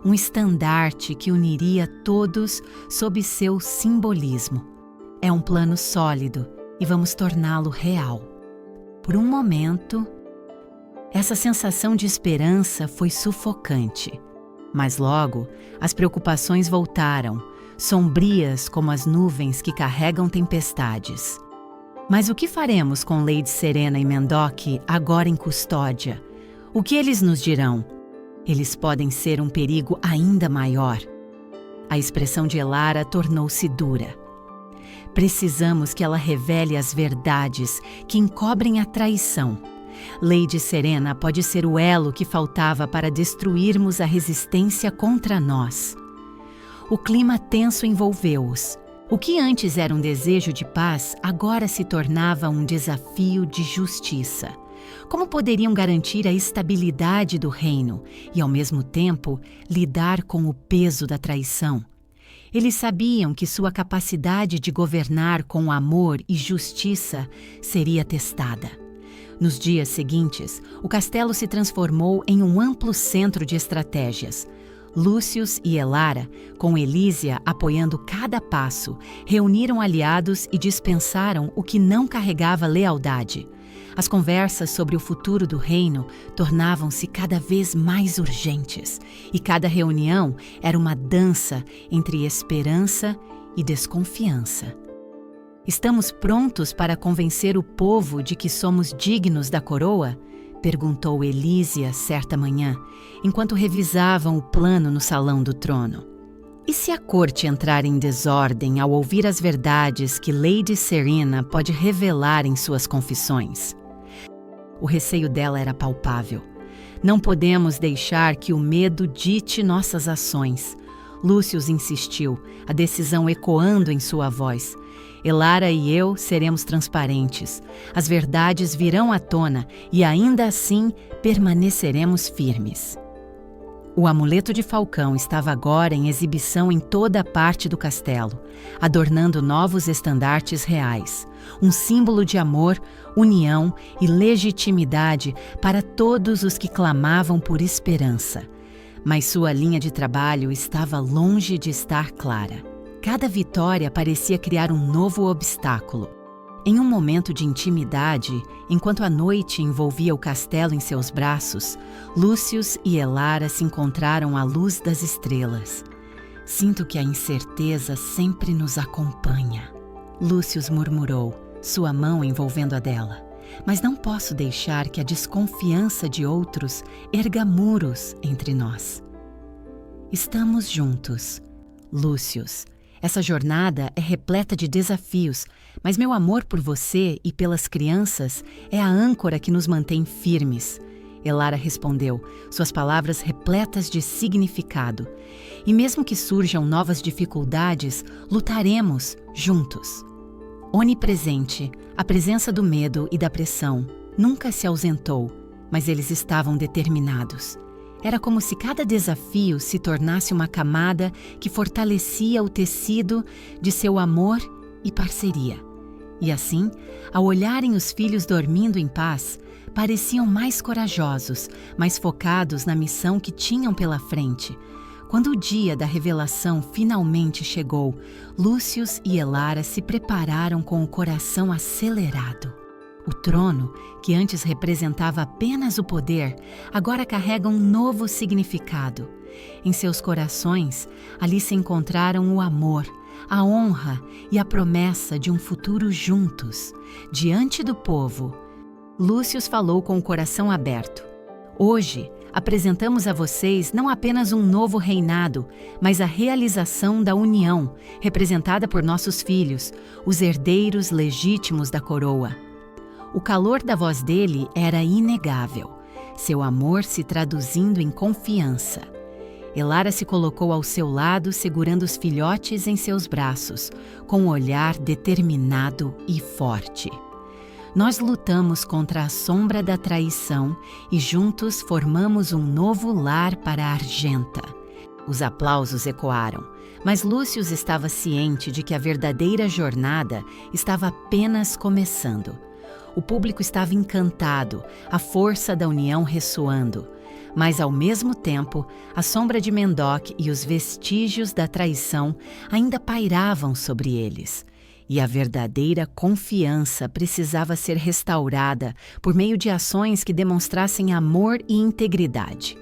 um estandarte que uniria todos sob seu simbolismo. É um plano sólido e vamos torná-lo real. Por um momento, essa sensação de esperança foi sufocante. Mas logo, as preocupações voltaram, sombrias como as nuvens que carregam tempestades. Mas o que faremos com Lady Serena e Mendoc agora em custódia? O que eles nos dirão? Eles podem ser um perigo ainda maior. A expressão de Elara tornou-se dura. Precisamos que ela revele as verdades que encobrem a traição. Lady Serena pode ser o elo que faltava para destruirmos a resistência contra nós. O clima tenso envolveu-os. O que antes era um desejo de paz, agora se tornava um desafio de justiça. Como poderiam garantir a estabilidade do reino e, ao mesmo tempo, lidar com o peso da traição? Eles sabiam que sua capacidade de governar com amor e justiça seria testada. Nos dias seguintes, o castelo se transformou em um amplo centro de estratégias. Lúcius e Elara, com Elísia apoiando cada passo, reuniram aliados e dispensaram o que não carregava lealdade. As conversas sobre o futuro do reino tornavam-se cada vez mais urgentes, e cada reunião era uma dança entre esperança e desconfiança. Estamos prontos para convencer o povo de que somos dignos da coroa? Perguntou Elísia certa manhã, enquanto revisavam o plano no salão do trono. E se a corte entrar em desordem ao ouvir as verdades que Lady Serena pode revelar em suas confissões? O receio dela era palpável. Não podemos deixar que o medo dite nossas ações. Lúcius insistiu, a decisão ecoando em sua voz. Elara e eu seremos transparentes. As verdades virão à tona e ainda assim permaneceremos firmes. O amuleto de Falcão estava agora em exibição em toda a parte do castelo, adornando novos estandartes reais, um símbolo de amor, união e legitimidade para todos os que clamavam por esperança. Mas sua linha de trabalho estava longe de estar clara. Cada vitória parecia criar um novo obstáculo. Em um momento de intimidade, enquanto a noite envolvia o castelo em seus braços, Lúcius e Elara se encontraram à luz das estrelas. Sinto que a incerteza sempre nos acompanha. Lúcius murmurou, sua mão envolvendo a dela. Mas não posso deixar que a desconfiança de outros erga muros entre nós. Estamos juntos, Lúcius. Essa jornada é repleta de desafios, mas meu amor por você e pelas crianças é a âncora que nos mantém firmes. Elara respondeu, suas palavras repletas de significado. E mesmo que surjam novas dificuldades, lutaremos juntos. Onipresente, a presença do medo e da pressão nunca se ausentou, mas eles estavam determinados. Era como se cada desafio se tornasse uma camada que fortalecia o tecido de seu amor e parceria. E assim, ao olharem os filhos dormindo em paz, pareciam mais corajosos, mais focados na missão que tinham pela frente. Quando o dia da revelação finalmente chegou, Lúcius e Elara se prepararam com o coração acelerado. O trono, que antes representava apenas o poder, agora carrega um novo significado. Em seus corações, ali se encontraram o amor, a honra e a promessa de um futuro juntos. Diante do povo, Lúcio falou com o coração aberto. Hoje, apresentamos a vocês não apenas um novo reinado, mas a realização da união, representada por nossos filhos, os herdeiros legítimos da coroa. O calor da voz dele era inegável, seu amor se traduzindo em confiança. Elara se colocou ao seu lado, segurando os filhotes em seus braços, com um olhar determinado e forte. Nós lutamos contra a sombra da traição e juntos formamos um novo lar para a Argenta. Os aplausos ecoaram, mas Lúcio estava ciente de que a verdadeira jornada estava apenas começando. O público estava encantado, a força da união ressoando. Mas, ao mesmo tempo, a sombra de Mendoc e os vestígios da traição ainda pairavam sobre eles. E a verdadeira confiança precisava ser restaurada por meio de ações que demonstrassem amor e integridade.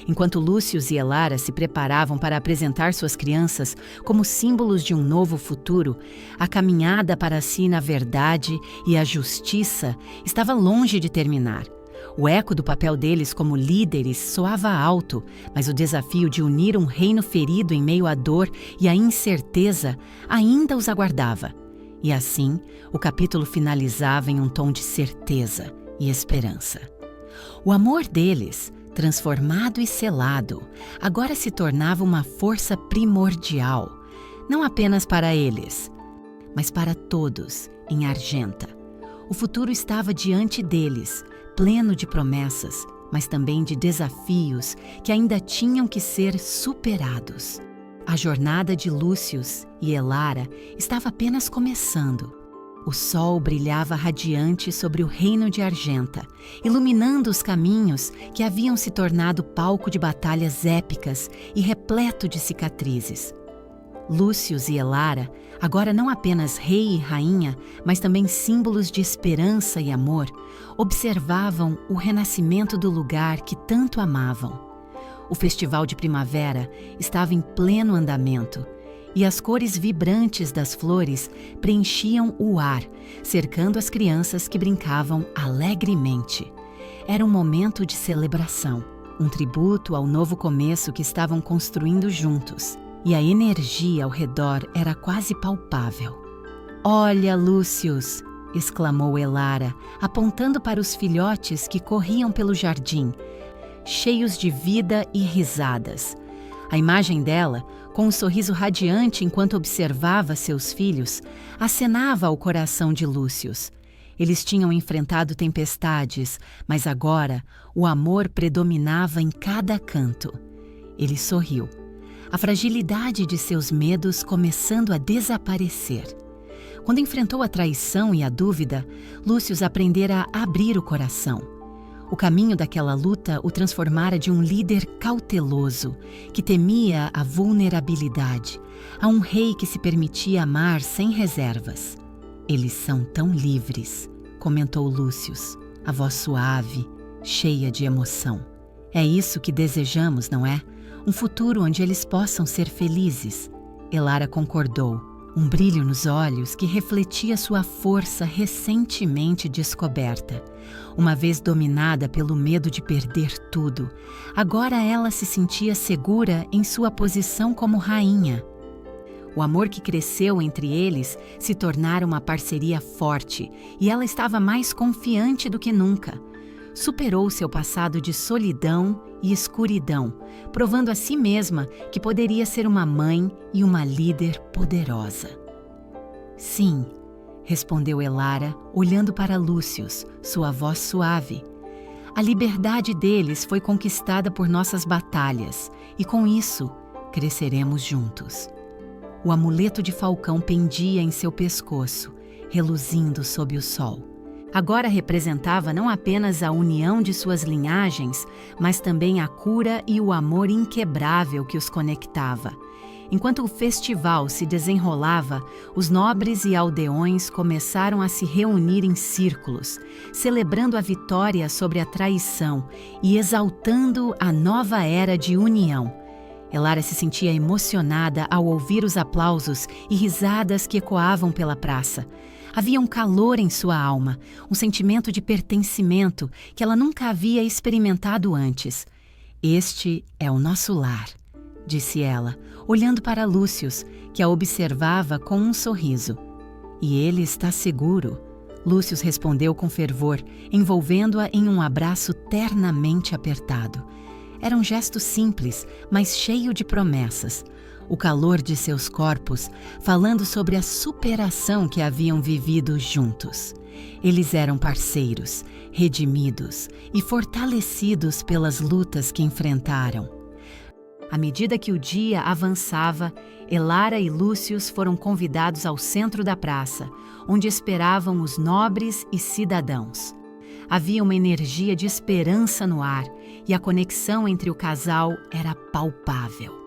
Enquanto Lúcio e Elara se preparavam para apresentar suas crianças como símbolos de um novo futuro, a caminhada para si na verdade e a justiça estava longe de terminar. O eco do papel deles como líderes soava alto, mas o desafio de unir um reino ferido em meio à dor e à incerteza ainda os aguardava. E assim, o capítulo finalizava em um tom de certeza e esperança. O amor deles, transformado e selado, agora se tornava uma força primordial, não apenas para eles, mas para todos em Argenta. O futuro estava diante deles, pleno de promessas, mas também de desafios que ainda tinham que ser superados. A jornada de Lúcio e Elara estava apenas começando. O sol brilhava radiante sobre o reino de Argenta, iluminando os caminhos que haviam se tornado palco de batalhas épicas e repleto de cicatrizes. Lúcio e Elara, agora não apenas rei e rainha, mas também símbolos de esperança e amor, observavam o renascimento do lugar que tanto amavam. O festival de primavera estava em pleno andamento, e as cores vibrantes das flores preenchiam o ar, cercando as crianças que brincavam alegremente. Era um momento de celebração, um tributo ao novo começo que estavam construindo juntos, e a energia ao redor era quase palpável. "Olha, Lúcio!" exclamou Elara, apontando para os filhotes que corriam pelo jardim, cheios de vida e risadas. A imagem dela, com um sorriso radiante enquanto observava seus filhos, acenava ao coração de Lúcio. Eles tinham enfrentado tempestades, mas agora o amor predominava em cada canto. Ele sorriu, a fragilidade de seus medos começando a desaparecer. Quando enfrentou a traição e a dúvida, Lúcio aprendera a abrir o coração. O caminho daquela luta o transformara de um líder cauteloso, que temia a vulnerabilidade, a um rei que se permitia amar sem reservas. "Eles são tão livres", comentou Lúcio, a voz suave, cheia de emoção. "É isso que desejamos, não é? Um futuro onde eles possam ser felizes." Elara concordou, um brilho nos olhos que refletia sua força recentemente descoberta. Uma vez dominada pelo medo de perder tudo, agora ela se sentia segura em sua posição como rainha. O amor que cresceu entre eles se tornara uma parceria forte e ela estava mais confiante do que nunca. Superou seu passado de solidão e escuridão, provando a si mesma que poderia ser uma mãe e uma líder poderosa. "Sim", respondeu Elara, olhando para Lúcio, sua voz suave. "A liberdade deles foi conquistada por nossas batalhas, e com isso, cresceremos juntos." O amuleto de falcão pendia em seu pescoço, reluzindo sob o sol. Agora representava não apenas a união de suas linhagens, mas também a cura e o amor inquebrável que os conectava. Enquanto o festival se desenrolava, os nobres e aldeões começaram a se reunir em círculos, celebrando a vitória sobre a traição e exaltando a nova era de união. Elara se sentia emocionada ao ouvir os aplausos e risadas que ecoavam pela praça. Havia um calor em sua alma, um sentimento de pertencimento que ela nunca havia experimentado antes. "Este é o nosso lar", disse ela, olhando para Lúcius, que a observava com um sorriso. "E ele está seguro", Lúcius respondeu com fervor, envolvendo-a em um abraço ternamente apertado. Era um gesto simples, mas cheio de promessas. O calor de seus corpos, falando sobre a superação que haviam vivido juntos. Eles eram parceiros, redimidos e fortalecidos pelas lutas que enfrentaram. À medida que o dia avançava, Elara e Lúcius foram convidados ao centro da praça, onde esperavam os nobres e cidadãos. Havia uma energia de esperança no ar e a conexão entre o casal era palpável.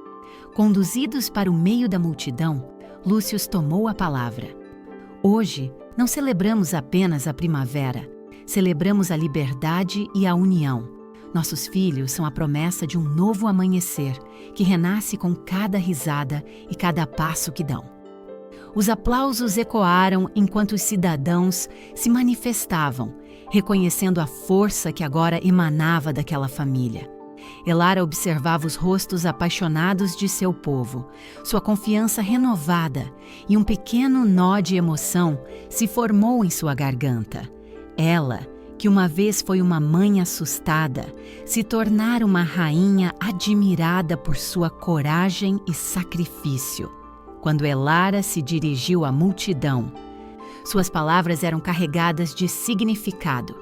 Conduzidos para o meio da multidão, Lúcius tomou a palavra. "Hoje, não celebramos apenas a primavera, celebramos a liberdade e a união. Nossos filhos são a promessa de um novo amanhecer, que renasce com cada risada e cada passo que dão." Os aplausos ecoaram enquanto os cidadãos se manifestavam, reconhecendo a força que agora emanava daquela família. Elara observava os rostos apaixonados de seu povo, sua confiança renovada, e um pequeno nó de emoção se formou em sua garganta. Ela, que uma vez foi uma mãe assustada, se tornara uma rainha admirada por sua coragem e sacrifício. Quando Elara se dirigiu à multidão, suas palavras eram carregadas de significado.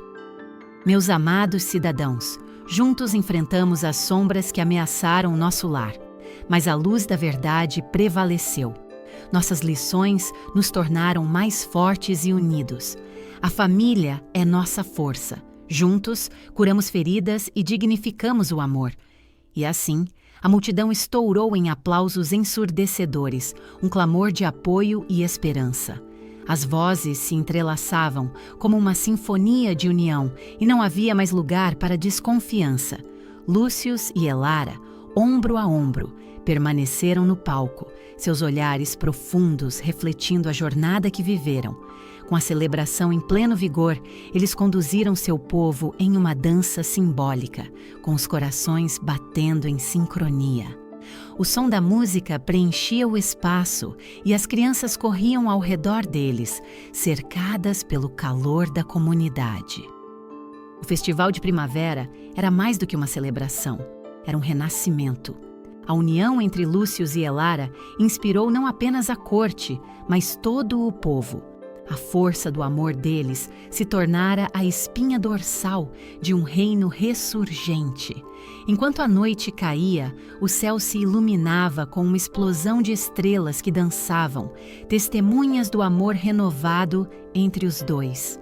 "Meus amados cidadãos, juntos enfrentamos as sombras que ameaçaram nosso lar, mas a luz da verdade prevaleceu. Nossas lições nos tornaram mais fortes e unidos. A família é nossa força. Juntos, curamos feridas e dignificamos o amor." E assim, a multidão estourou em aplausos ensurdecedores, um clamor de apoio e esperança. As vozes se entrelaçavam como uma sinfonia de união e não havia mais lugar para desconfiança. Lúcius e Elara, ombro a ombro, permaneceram no palco, seus olhares profundos refletindo a jornada que viveram. Com a celebração em pleno vigor, eles conduziram seu povo em uma dança simbólica, com os corações batendo em sincronia. O som da música preenchia o espaço e as crianças corriam ao redor deles, cercadas pelo calor da comunidade. O Festival de Primavera era mais do que uma celebração, era um renascimento. A união entre Lúcius e Elara inspirou não apenas a corte, mas todo o povo. A força do amor deles se tornara a espinha dorsal de um reino ressurgente. Enquanto a noite caía, o céu se iluminava com uma explosão de estrelas que dançavam, testemunhas do amor renovado entre os dois.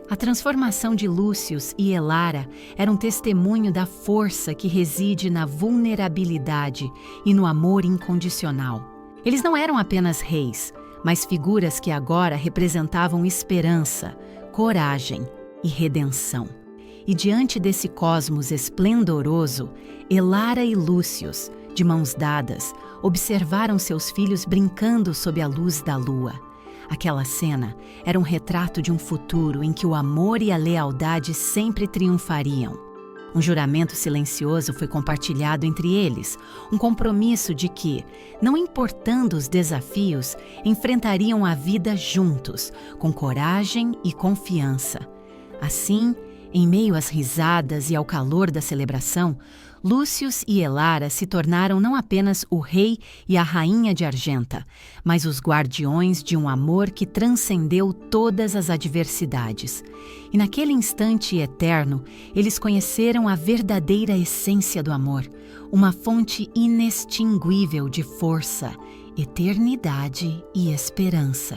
A transformação de Lúcius e Elara era um testemunho da força que reside na vulnerabilidade e no amor incondicional. Eles não eram apenas reis, mas figuras que agora representavam esperança, coragem e redenção. E diante desse cosmos esplendoroso, Elara e Lúcius, de mãos dadas, observaram seus filhos brincando sob a luz da lua. Aquela cena era um retrato de um futuro em que o amor e a lealdade sempre triunfariam. Um juramento silencioso foi compartilhado entre eles, um compromisso de que, não importando os desafios, enfrentariam a vida juntos, com coragem e confiança. Assim, em meio às risadas e ao calor da celebração, Lúcius e Elara se tornaram não apenas o rei e a rainha de Argenta, mas os guardiões de um amor que transcendeu todas as adversidades. E naquele instante eterno, eles conheceram a verdadeira essência do amor, uma fonte inextinguível de força, eternidade e esperança.